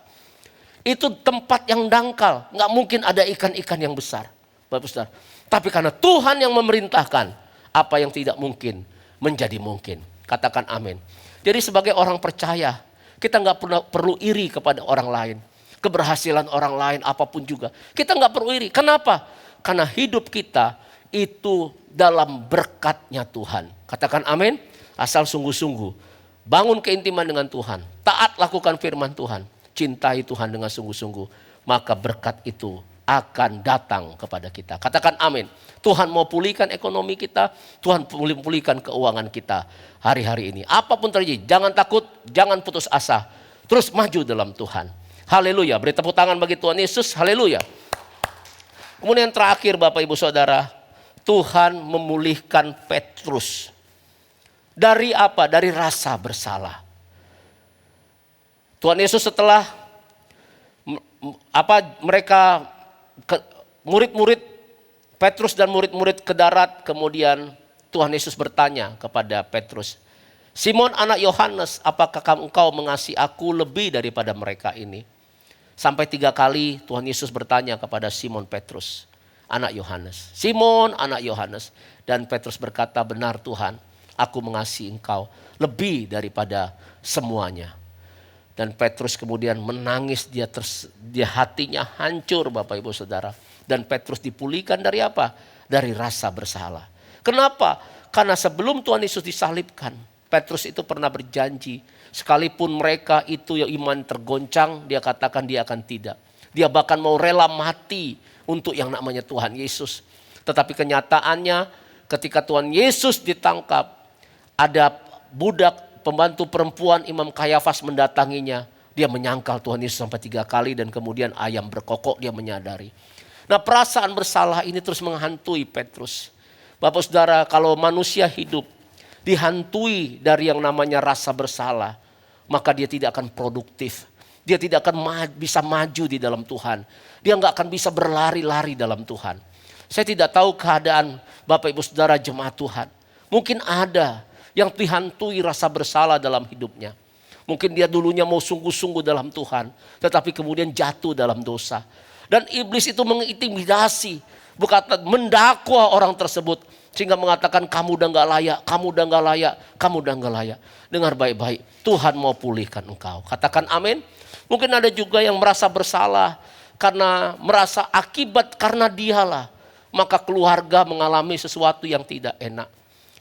Itu tempat yang dangkal, nggak mungkin ada ikan-ikan yang besar. Bapak Saudara. Tapi karena Tuhan yang memerintahkan, apa yang tidak mungkin menjadi mungkin. Katakan amin. Jadi sebagai orang percaya, kita nggak perlu iri kepada orang lain. Keberhasilan orang lain apapun juga. Kita nggak perlu iri. Kenapa? Karena hidup kita itu dalam berkatnya Tuhan. Katakan amin. Asal sungguh-sungguh. Bangun keintiman dengan Tuhan. Taat lakukan firman Tuhan. Cintai Tuhan dengan sungguh-sungguh. Maka berkat itu akan datang kepada kita. Katakan amin. Tuhan mau pulihkan ekonomi kita. Tuhan pulihkan keuangan kita hari-hari ini. Apapun terjadi, jangan takut, jangan putus asa. Terus maju dalam Tuhan. Haleluya. Beri tepuk tangan bagi Tuhan Yesus. Haleluya. Kemudian terakhir Bapak Ibu Saudara, Tuhan memulihkan Petrus. Dari apa? Dari rasa bersalah. Tuhan Yesus setelah mereka murid-murid Petrus dan murid-murid ke darat, kemudian Tuhan Yesus bertanya kepada Petrus, Simon anak Yohanes, apakah engkau mengasihi aku lebih daripada mereka ini? Sampai 3 kali Tuhan Yesus bertanya kepada Simon Petrus, anak Yohanes. Simon anak Yohanes. Dan Petrus berkata, benar Tuhan, aku mengasihi engkau lebih daripada semuanya. Dan Petrus kemudian menangis, dia hatinya hancur Bapak Ibu Saudara. Dan Petrus dipulihkan dari apa? Dari rasa bersalah. Kenapa? Karena sebelum Tuhan Yesus disalibkan, Petrus itu pernah berjanji, sekalipun mereka itu yang iman tergoncang, dia katakan dia akan tidak. Dia bahkan mau rela mati untuk yang namanya Tuhan Yesus. Tetapi kenyataannya ketika Tuhan Yesus ditangkap, ada budak pembantu perempuan Imam Kayafas mendatanginya. Dia menyangkal Tuhan Yesus sampai 3 kali dan kemudian ayam berkokok, dia menyadari. Nah, perasaan bersalah ini terus menghantui Petrus. Bapak Saudara, kalau manusia hidup dihantui dari yang namanya rasa bersalah, maka dia tidak akan produktif. Dia tidak akan bisa maju di dalam Tuhan. Dia nggak akan bisa berlari-lari dalam Tuhan. Saya tidak tahu keadaan Bapak Ibu Saudara jemaat Tuhan. Mungkin ada yang dihantui rasa bersalah dalam hidupnya. Mungkin dia dulunya mau sungguh-sungguh dalam Tuhan, tetapi kemudian jatuh dalam dosa. Dan iblis itu mengintimidasi, bukan mendakwa orang tersebut. Sehingga mengatakan kamu udah gak layak, kamu udah gak layak, kamu udah gak layak. Dengar baik-baik, Tuhan mau pulihkan engkau. Katakan amin. Mungkin ada juga yang merasa bersalah karena merasa akibat karena dialah. Maka keluarga mengalami sesuatu yang tidak enak.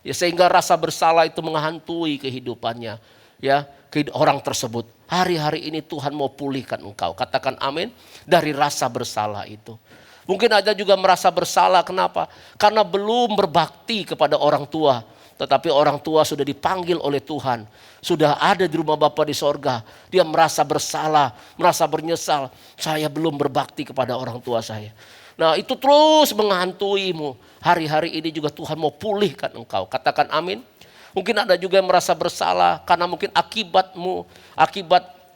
Ya, sehingga rasa bersalah itu menghantui kehidupannya. Ya, orang tersebut. Hari-hari ini Tuhan mau pulihkan engkau. Katakan amin. Dari rasa bersalah itu. Mungkin ada juga merasa bersalah, kenapa? Karena belum berbakti kepada orang tua. Tetapi orang tua sudah dipanggil oleh Tuhan. Sudah ada di rumah Bapa di sorga. Dia merasa bersalah, merasa bernyesal. Saya belum berbakti kepada orang tua saya. Nah, itu terus menghantuimu. Hari-hari ini juga Tuhan mau pulihkan engkau. Katakan amin. Mungkin ada juga yang merasa bersalah karena mungkin akibat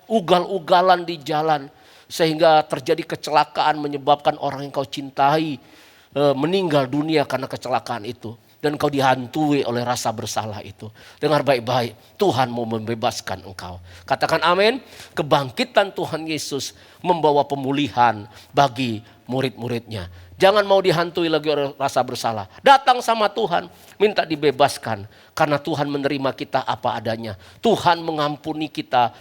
ugal-ugalan di jalan. Sehingga terjadi kecelakaan menyebabkan orang yang kau cintai meninggal dunia karena kecelakaan itu. Dan kau dihantui oleh rasa bersalah itu. Dengar baik-baik, Tuhan mau membebaskan engkau. Katakan amin. Kebangkitan Tuhan Yesus membawa pemulihan bagi murid-muridnya. Jangan mau dihantui lagi oleh rasa bersalah. Datang sama Tuhan, minta dibebaskan. Karena Tuhan menerima kita apa adanya. Tuhan mengampuni kita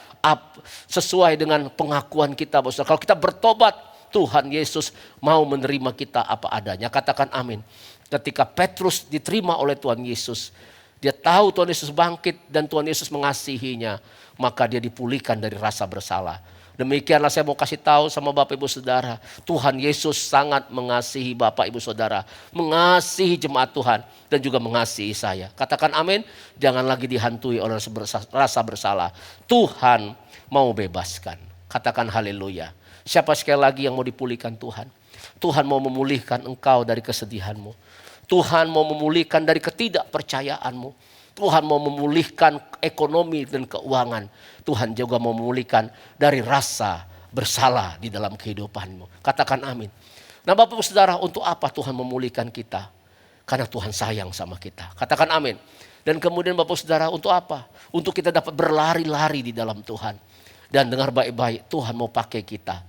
sesuai dengan pengakuan kita. Kalau kita bertobat, Tuhan Yesus mau menerima kita apa adanya. Katakan amin. Ketika Petrus diterima oleh Tuhan Yesus, dia tahu Tuhan Yesus bangkit dan Tuhan Yesus mengasihinya. Maka dia dipulihkan dari rasa bersalah. Demikianlah saya mau kasih tahu sama Bapak Ibu Saudara. Tuhan Yesus sangat mengasihi Bapak Ibu Saudara. Mengasihi jemaat Tuhan dan juga mengasihi saya. Katakan amin. Jangan lagi dihantui oleh rasa bersalah. Tuhan mau bebaskan. Katakan haleluya. Siapa sekali lagi yang mau dipulihkan Tuhan? Tuhan mau memulihkan engkau dari kesedihanmu. Tuhan mau memulihkan dari ketidakpercayaanmu. Tuhan mau memulihkan ekonomi dan keuangan. Tuhan juga mau memulihkan dari rasa bersalah di dalam kehidupanmu. Katakan amin. Nah Bapak Ibu Saudara, untuk apa Tuhan memulihkan kita? Karena Tuhan sayang sama kita. Katakan amin. Dan kemudian Bapak Ibu Saudara, untuk apa? Untuk kita dapat berlari-lari di dalam Tuhan. Dan dengar baik-baik, Tuhan mau pakai kita.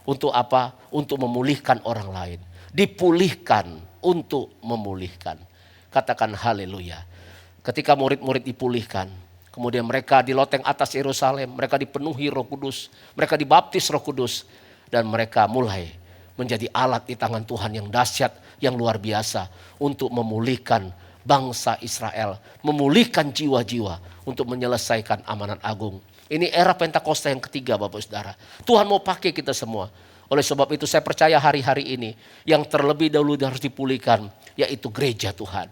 Untuk apa? Untuk memulihkan orang lain. Dipulihkan untuk memulihkan. Katakan haleluya. Ketika murid-murid dipulihkan, kemudian mereka di loteng atas Yerusalem, mereka dipenuhi Roh Kudus, mereka dibaptis Roh Kudus, dan mereka mulai menjadi alat di tangan Tuhan yang dahsyat, yang luar biasa untuk memulihkan bangsa Israel, memulihkan jiwa-jiwa untuk menyelesaikan amanat agung. Ini era Pentakosta yang ketiga Bapak Saudara. Tuhan mau pakai kita semua. Oleh sebab itu saya percaya hari-hari ini yang terlebih dahulu harus dipulihkan, yaitu gereja Tuhan.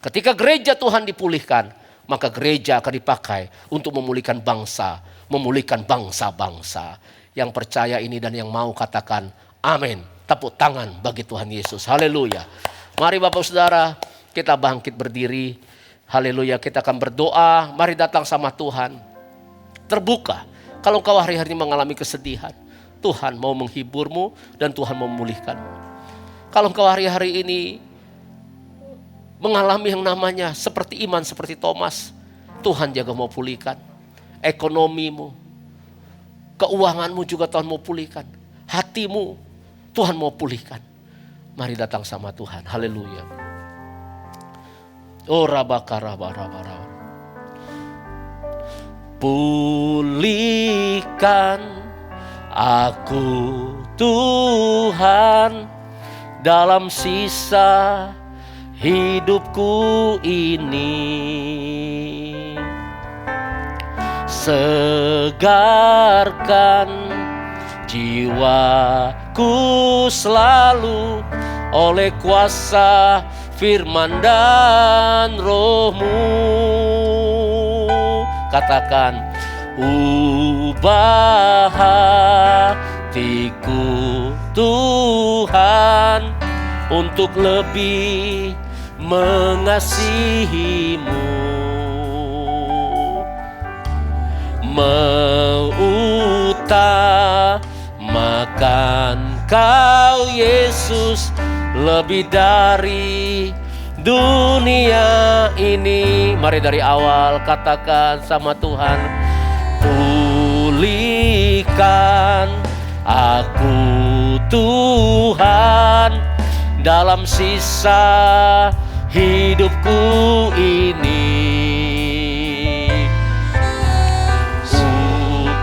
Ketika gereja Tuhan dipulihkan, maka gereja akan dipakai untuk memulihkan bangsa, memulihkan bangsa-bangsa. Yang percaya ini dan yang mau katakan amin. Tepuk tangan bagi Tuhan Yesus. Haleluya. Mari Bapak Saudara, kita bangkit berdiri. Haleluya, kita akan berdoa. Mari datang sama Tuhan. Terbuka. Kalau kau hari-hari mengalami kesedihan, Tuhan mau menghiburmu dan Tuhan mau memulihkanmu. Kalau kau hari-hari ini mengalami yang namanya seperti iman, seperti Thomas, Tuhan juga mau pulihkan. Ekonomimu, keuanganmu juga Tuhan mau pulihkan. Hatimu, Tuhan mau pulihkan. Mari datang sama Tuhan. Haleluya. Oh rabakarabarabara. Pulihkan aku Tuhan dalam sisa hidupku ini. Segarkan jiwaku selalu oleh kuasa firman dan Roh-Mu. Katakan, ubah hatiku Tuhan untuk lebih mengasihimu, mengutamakan Kau Yesus lebih dari dunia ini. Mari dari awal katakan sama Tuhan, pulihkan aku Tuhan dalam sisa hidupku ini.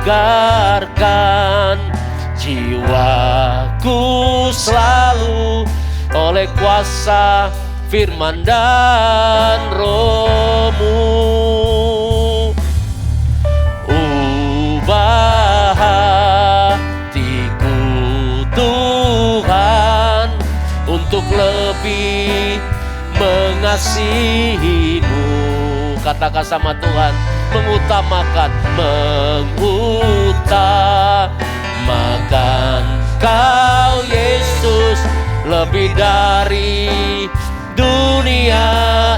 Ugarkan jiwaku selalu oleh kuasa firman dan Roh-Mu. Ubah hatiku Tuhan untuk lebih mengasihi-Mu. Katakan sama Tuhan, mengutamakan Kau Yesus lebih dari dunia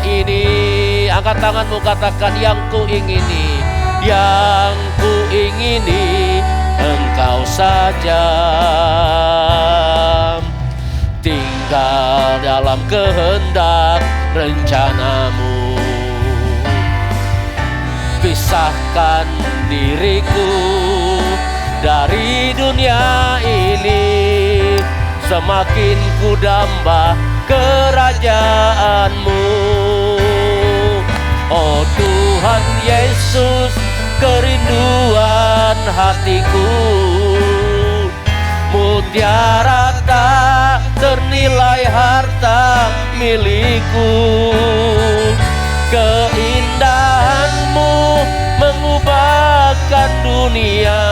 ini. Angkat tanganmu, katakan, yang ku ingini Engkau saja. Tinggal dalam kehendak rencana-Mu. Pisahkan diriku dari dunia ini, semakin ku damba kerajaan-Mu. Oh Tuhan Yesus, kerinduan hatiku, mutiara tak ternilai harta milikku. Keindahan-Mu mengubahkan dunia.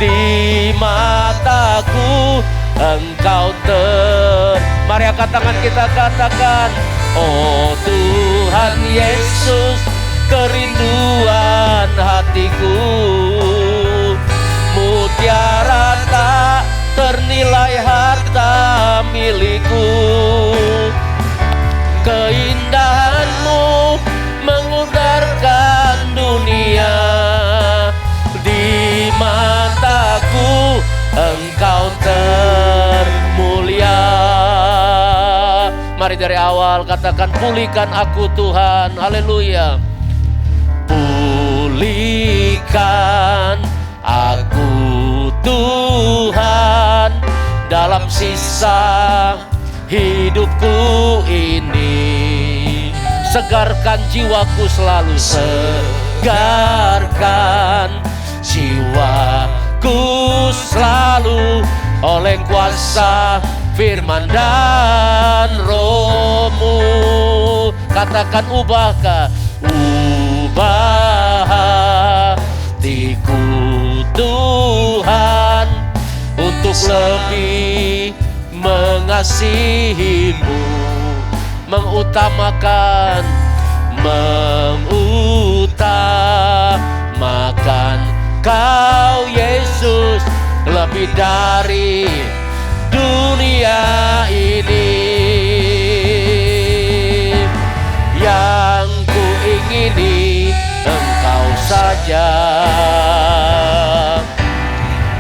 Di mataku Engkau Mari angkat tangan kita katakan, oh Tuhan Yesus, kerinduan hatiku, mutiara tak ternilai harta milikku. Keindahan-Mu mengudarkan dunia. Di mataku Engkau termulia. Mari dari awal katakan, pulihkan aku Tuhan. Haleluya. Pulihkan aku Tuhan dalam sisa hidupku ini. Segarkan jiwaku selalu, segarkan jiwaku selalu oleh kuasa firman dan Roh-Mu. Katakan, ubah hatiku Tuhan untuk lebih mengasihi-Mu, mengutamakan Kau Yesus lebih dari dunia ini. Yang ku ingini Engkau saja,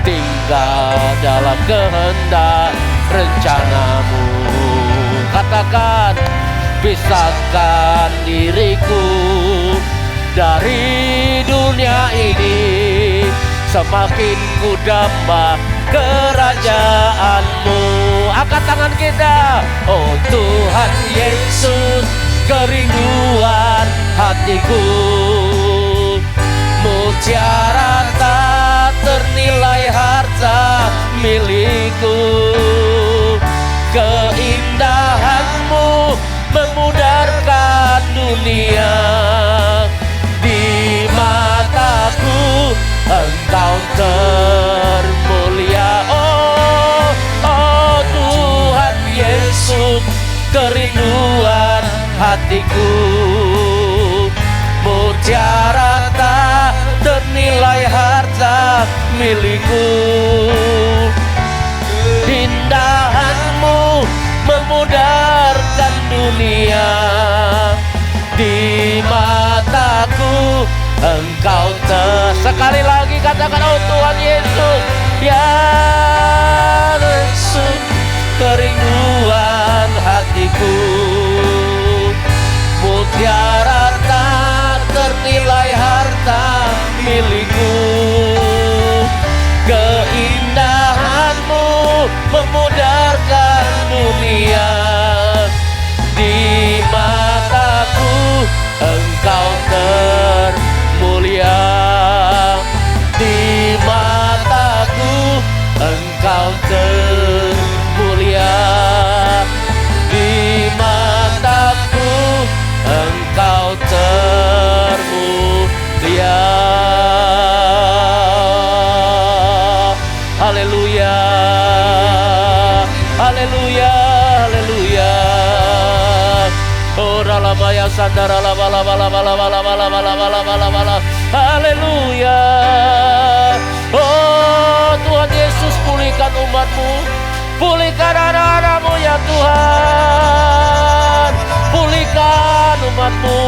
tinggal dalam kehendak rencana-Mu. Katakan, pisahkan diriku dari dunia ini, semakin ku damba kerajaan-Mu. Angkat tangan kita, oh Tuhan Yesus, kerinduan hatiku, mutiara tak ternilai harta milikku. Keindahan-Mu memudarkan dunia. Di mataku Engkau termulia. Oh Tuhan Yesus, kerinduan hatiku, mutiara tak ternilai harta milikku. Indahan-Mu memudarkan dunia. Di mataku Engkau sekali lagi katakan, oh Tuhan Yesus, ya Yesus, kerinduan hatiku. Mutiara tak ternilai harta milikku. Keindahanmu memudarkan dunia. Di mataku engkau termulia. Di mataku engkau termulia. Di mataku engkau termulia. Haleluya, haleluya, haleluya. Ora lama ya sandara lama lama lama lama lama lama lama lama lama lama. Haleluya. Oh Tuhan Yesus, pulihkan umat-Mu, pulihkan anak-anak-Mu ya Tuhan, pulihkan umat-Mu.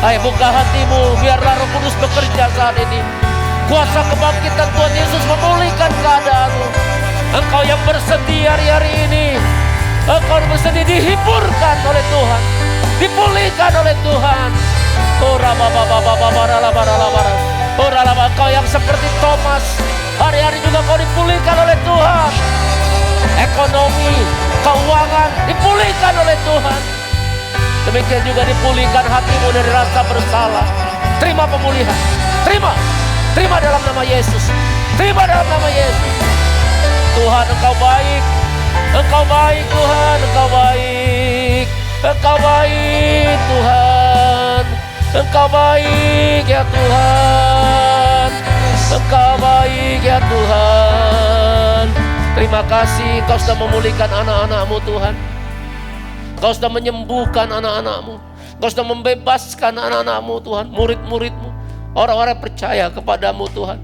Ayo buka hatimu, biarlah Roh Kudus bekerja saat ini. Kuasa kebangkitan Tuhan Yesus memulihkan keadaanmu. Engkau yang bersedih hari-hari ini, engkau yang bersedih dihiburkan oleh Tuhan, dipulihkan oleh Tuhan. Engkau yang seperti Thomas, hari-hari juga kau dipulihkan oleh Tuhan. Ekonomi, keuangan dipulihkan oleh Tuhan. Demikian juga dipulihkan hatimu dari rasa bersalah. Terima pemulihan, terima dalam nama Yesus, terima dalam nama Yesus. Tuhan, Engkau baik, Engkau baik Tuhan, Engkau baik, Engkau baik Tuhan, Engkau baik ya Tuhan, Engkau baik ya Tuhan. Terima kasih Engkau sudah memulihkan anak-anak-Mu Tuhan. Engkau sudah menyembuhkan anak-anak-Mu, Engkau sudah membebaskan anak-anak-Mu Tuhan, murid-murid-Mu, orang-orang yang percaya kepadamu Tuhan.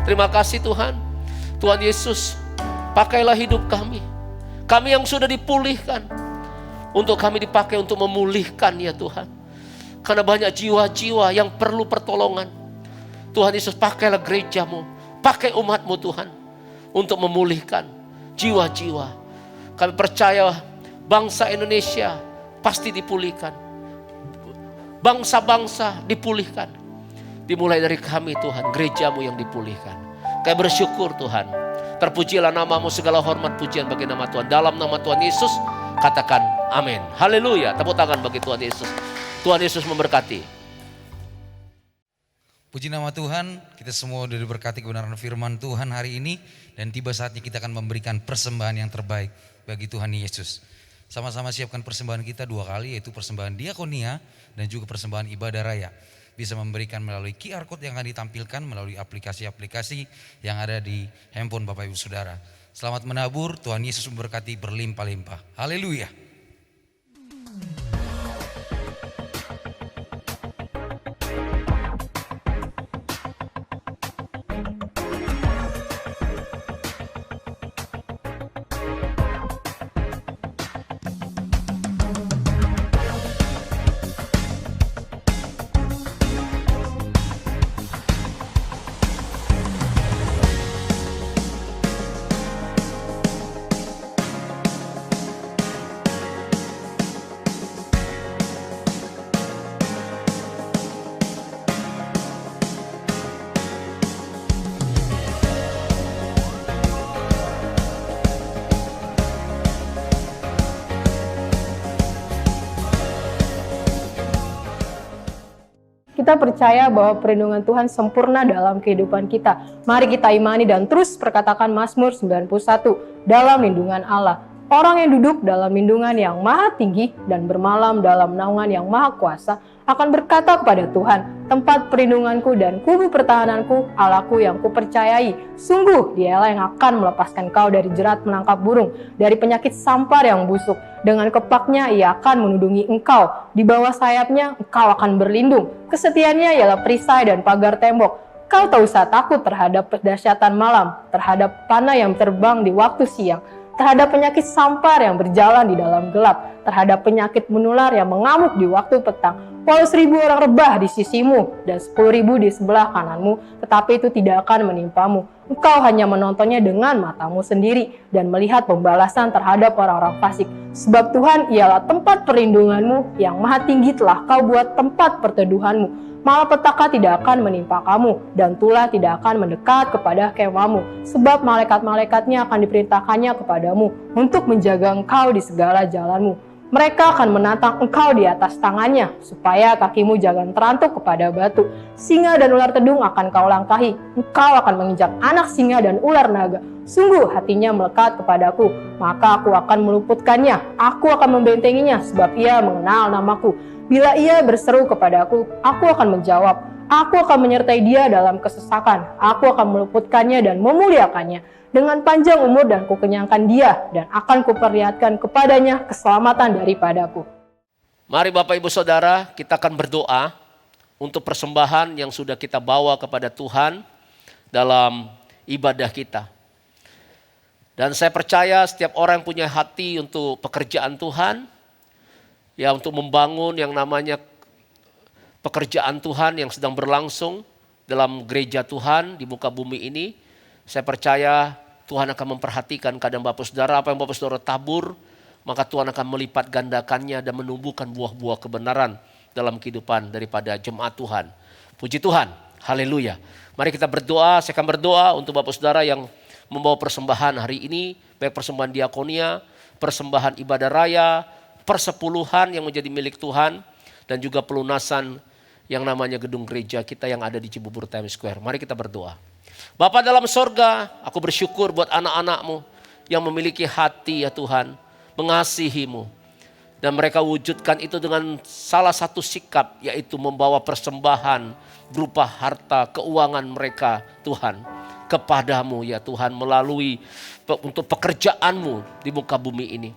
Terima kasih Tuhan. Tuhan Yesus, pakailah hidup kami, kami yang sudah dipulihkan, untuk kami dipakai untuk memulihkan ya Tuhan. Karena banyak jiwa-jiwa yang perlu pertolongan. Tuhan Yesus, pakailah gereja-Mu, pakai umat-Mu Tuhan, untuk memulihkan jiwa-jiwa. Kami percaya bangsa Indonesia pasti dipulihkan, bangsa-bangsa dipulihkan. Dimulai dari kami Tuhan, gereja-Mu yang dipulihkan. Kami bersyukur Tuhan. Terpujilah nama-Mu, segala hormat pujian bagi nama Tuhan. Dalam nama Tuhan Yesus, katakan amin. Haleluya, tepuk tangan bagi Tuhan Yesus. Tuhan Yesus memberkati. Puji nama Tuhan, kita semua sudah diberkati kebenaran firman Tuhan hari ini. Dan tiba saatnya kita akan memberikan persembahan yang terbaik bagi Tuhan Yesus. Sama-sama siapkan persembahan kita dua kali, yaitu persembahan diakonia dan juga persembahan ibadah raya. Bisa memberikan melalui QR Code yang akan ditampilkan melalui aplikasi-aplikasi yang ada di handphone Bapak Ibu Saudara. Selamat menabur, Tuhan Yesus memberkati berlimpah-limpah. Haleluya. Kita percaya bahwa perlindungan Tuhan sempurna dalam kehidupan kita. Mari kita imani dan terus perkatakan Mazmur 91, dalam lindungan Allah. Orang yang duduk dalam lindungan yang maha tinggi dan bermalam dalam naungan yang maha kuasa akan berkata kepada Tuhan, tempat perlindunganku dan kubu pertahananku, Allahku yang kupercayai. Sungguh dialah yang akan melepaskan kau dari jerat menangkap burung, dari penyakit sampar yang busuk. Dengan kepaknya ia akan menudungi engkau, di bawah sayapnya engkau akan berlindung. Kesetiaannya ialah perisai dan pagar tembok. Kau tak usah takut terhadap dahsyatan malam, terhadap panah yang terbang di waktu siang, terhadap penyakit sampar yang berjalan di dalam gelap, terhadap penyakit menular yang mengamuk di waktu petang. Walau 1.000 orang rebah di sisimu dan 10.000 di sebelah kananmu, tetapi itu tidak akan menimpamu. Engkau hanya menontonnya dengan matamu sendiri dan melihat pembalasan terhadap orang-orang fasik. Sebab Tuhan ialah tempat perlindunganmu, yang maha tinggi telah kau buat tempat perteduhanmu. Malapetaka tidak akan menimpa kamu, dan tulah tidak akan mendekat kepada kemahmu. Sebab malaikat-malaikatnya akan diperintahkannya kepadamu untuk menjaga engkau di segala jalanmu. Mereka akan menantang engkau di atas tangannya, supaya kakimu jangan terantuk kepada batu. Singa dan ular tedung akan kau langkahi. Engkau akan menginjak anak singa dan ular naga. Sungguh hatinya melekat kepadaku, maka aku akan meluputkannya. Aku akan membentenginya, sebab ia mengenal namaku. Bila ia berseru kepadaku, aku akan menjawab. Aku akan menyertai dia dalam kesesakan. Aku akan meluputkannya dan memuliakannya. Dengan panjang umur dan kukenyangkan dia, dan akan kuperlihatkan kepadanya keselamatan daripadaku. Mari Bapak Ibu Saudara, kita akan berdoa untuk persembahan yang sudah kita bawa kepada Tuhan dalam ibadah kita. Dan saya percaya setiap orang yang punya hati untuk pekerjaan Tuhan, ya untuk membangun yang namanya pekerjaan Tuhan yang sedang berlangsung dalam gereja Tuhan di muka bumi ini, saya percaya Tuhan akan memperhatikan keadaan Bapak Saudara, apa yang Bapak Saudara tabur, maka Tuhan akan melipat gandakannya dan menumbuhkan buah-buah kebenaran dalam kehidupan daripada jemaat Tuhan. Puji Tuhan, haleluya. Mari kita berdoa, saya akan berdoa untuk Bapak Saudara yang membawa persembahan hari ini, baik persembahan diakonia, persembahan ibadah raya, persepuluhan yang menjadi milik Tuhan, dan juga pelunasan yang namanya gedung gereja kita yang ada di Cibubur Times Square. Mari kita berdoa. Bapa dalam sorga, aku bersyukur buat anak-anak-Mu yang memiliki hati ya Tuhan, mengasihi-Mu. Dan mereka wujudkan itu dengan salah satu sikap, yaitu membawa persembahan berupa harta, keuangan mereka Tuhan, kepadamu ya Tuhan, melalui untuk pekerjaan-Mu di muka bumi ini.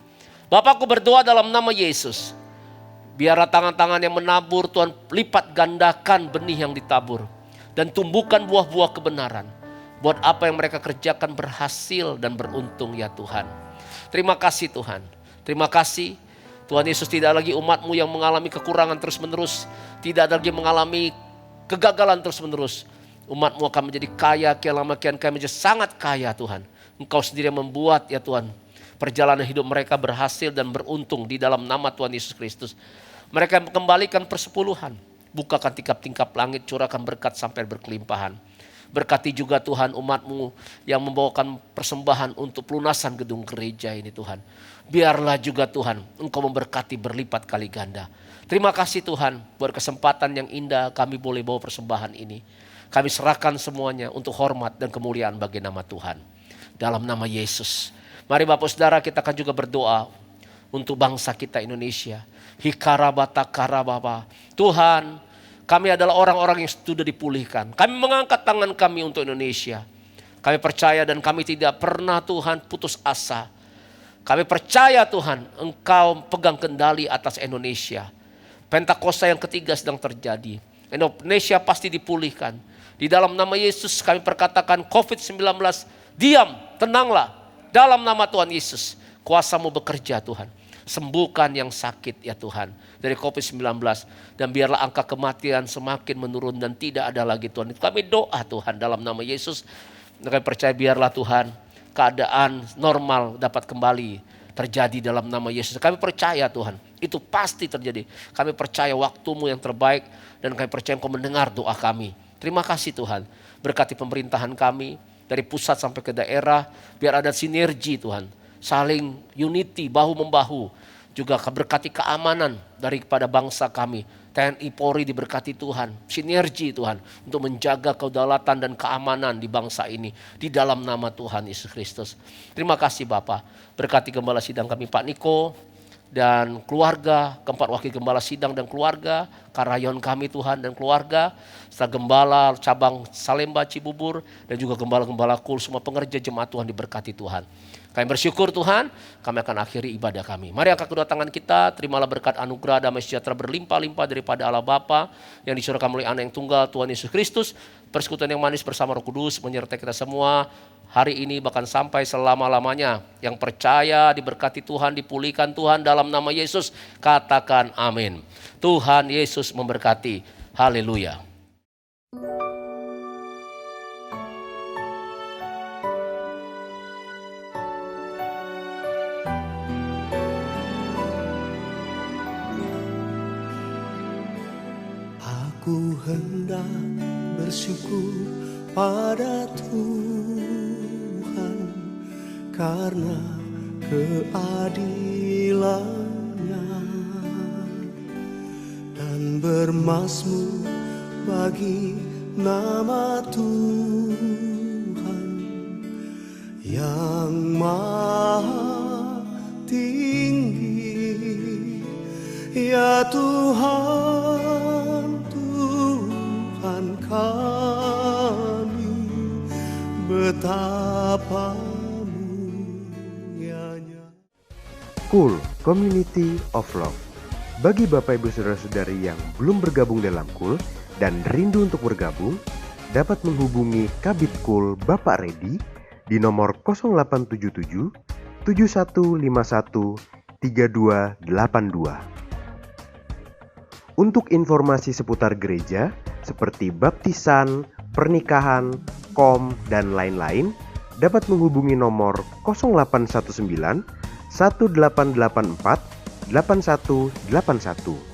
Bapa, aku berdoa dalam nama Yesus, biarlah tangan-tangan yang menabur Tuhan lipat gandakan benih yang ditabur. Dan tumbuhkan buah-buah kebenaran. Buat apa yang mereka kerjakan berhasil dan beruntung ya Tuhan. Terima kasih Tuhan. Terima kasih Tuhan Yesus, tidak lagi umat-Mu yang mengalami kekurangan terus-menerus. Tidak lagi mengalami kegagalan terus-menerus. Umat-Mu akan menjadi kaya, kian kaya menjadi sangat kaya Tuhan. Engkau sendiri yang membuat ya Tuhan perjalanan hidup mereka berhasil dan beruntung di dalam nama Tuhan Yesus Kristus. Mereka kembalikan persepuluhan. Bukakan tingkap-tingkap langit, curahkan berkat sampai berkelimpahan. Berkati juga Tuhan umat-Mu yang membawakan persembahan untuk pelunasan gedung gereja ini Tuhan. Biarlah juga Tuhan Engkau memberkati berlipat kali ganda. Terima kasih Tuhan buat kesempatan yang indah kami boleh bawa persembahan ini. Kami serahkan semuanya untuk hormat dan kemuliaan bagi nama Tuhan. Dalam nama Yesus. Mari Bapak Saudara, kita akan juga berdoa untuk bangsa kita Indonesia. Hikarabata karababa. Tuhan, kami adalah orang-orang yang sudah dipulihkan. Kami mengangkat tangan kami untuk Indonesia. Kami percaya dan kami tidak pernah Tuhan putus asa. Kami percaya Tuhan, Engkau pegang kendali atas Indonesia. Pentakosta yang ketiga sedang terjadi. Indonesia pasti dipulihkan. Di dalam nama Yesus kami perkatakan COVID-19, diam, tenanglah. Dalam nama Tuhan Yesus, kuasa-Mu bekerja Tuhan. Sembuhkan yang sakit ya Tuhan dari COVID-19. Dan biarlah angka kematian semakin menurun dan tidak ada lagi Tuhan. Kami doa Tuhan dalam nama Yesus. Kami percaya biarlah Tuhan keadaan normal dapat kembali terjadi dalam nama Yesus. Kami percaya Tuhan itu pasti terjadi. Kami percaya waktu-Mu yang terbaik dan kami percaya Engkau mendengar doa kami. Terima kasih Tuhan. Berkati pemerintahan kami dari pusat sampai ke daerah. Biar ada sinergi Tuhan. Saling unity, bahu-membahu. Juga berkati keamanan daripada bangsa kami. TNI Polri diberkati Tuhan. Sinergi Tuhan untuk menjaga kedaulatan dan keamanan di bangsa ini. Di dalam nama Tuhan Yesus Kristus. Terima kasih Bapak. Berkati Gembala Sidang kami Pak Niko. Dan keluarga, keempat wakil gembala sidang dan keluarga. Karayon kami Tuhan dan keluarga. Serta gembala cabang Salemba Cibubur. Dan juga gembala-gembala kul, semua pengerja jemaat Tuhan diberkati Tuhan. Kami bersyukur Tuhan, kami akan akhiri ibadah kami. Mari angkat kedua tangan kita, terimalah berkat anugerah damai sejahtera berlimpah-limpah daripada Allah Bapa yang disurahkan melalui Anak yang tunggal Tuhan Yesus Kristus. Persekutuan yang manis bersama Roh Kudus menyertai kita semua hari ini bahkan sampai selama-lamanya. Yang percaya diberkati Tuhan, dipulihkan Tuhan dalam nama Yesus, katakan amin. Tuhan Yesus memberkati. Haleluya. Aku hendak bersyukur pada Tuhan karena keadilan-Nya dan bermazmur bagi nama Tuhan yang maha tinggi. Ya Tuhan, Tuhan kami, betapa mulianya. Cool Community of Love. Bagi Bapak Ibu Saudara-saudari yang belum bergabung dalam Cool dan rindu untuk bergabung, dapat menghubungi Kabid Cool Bapak Redi di nomor 0877 7151 3282. Untuk informasi seputar gereja seperti baptisan, pernikahan, kom, dan lain-lain, dapat menghubungi nomor 0819 1884 8181.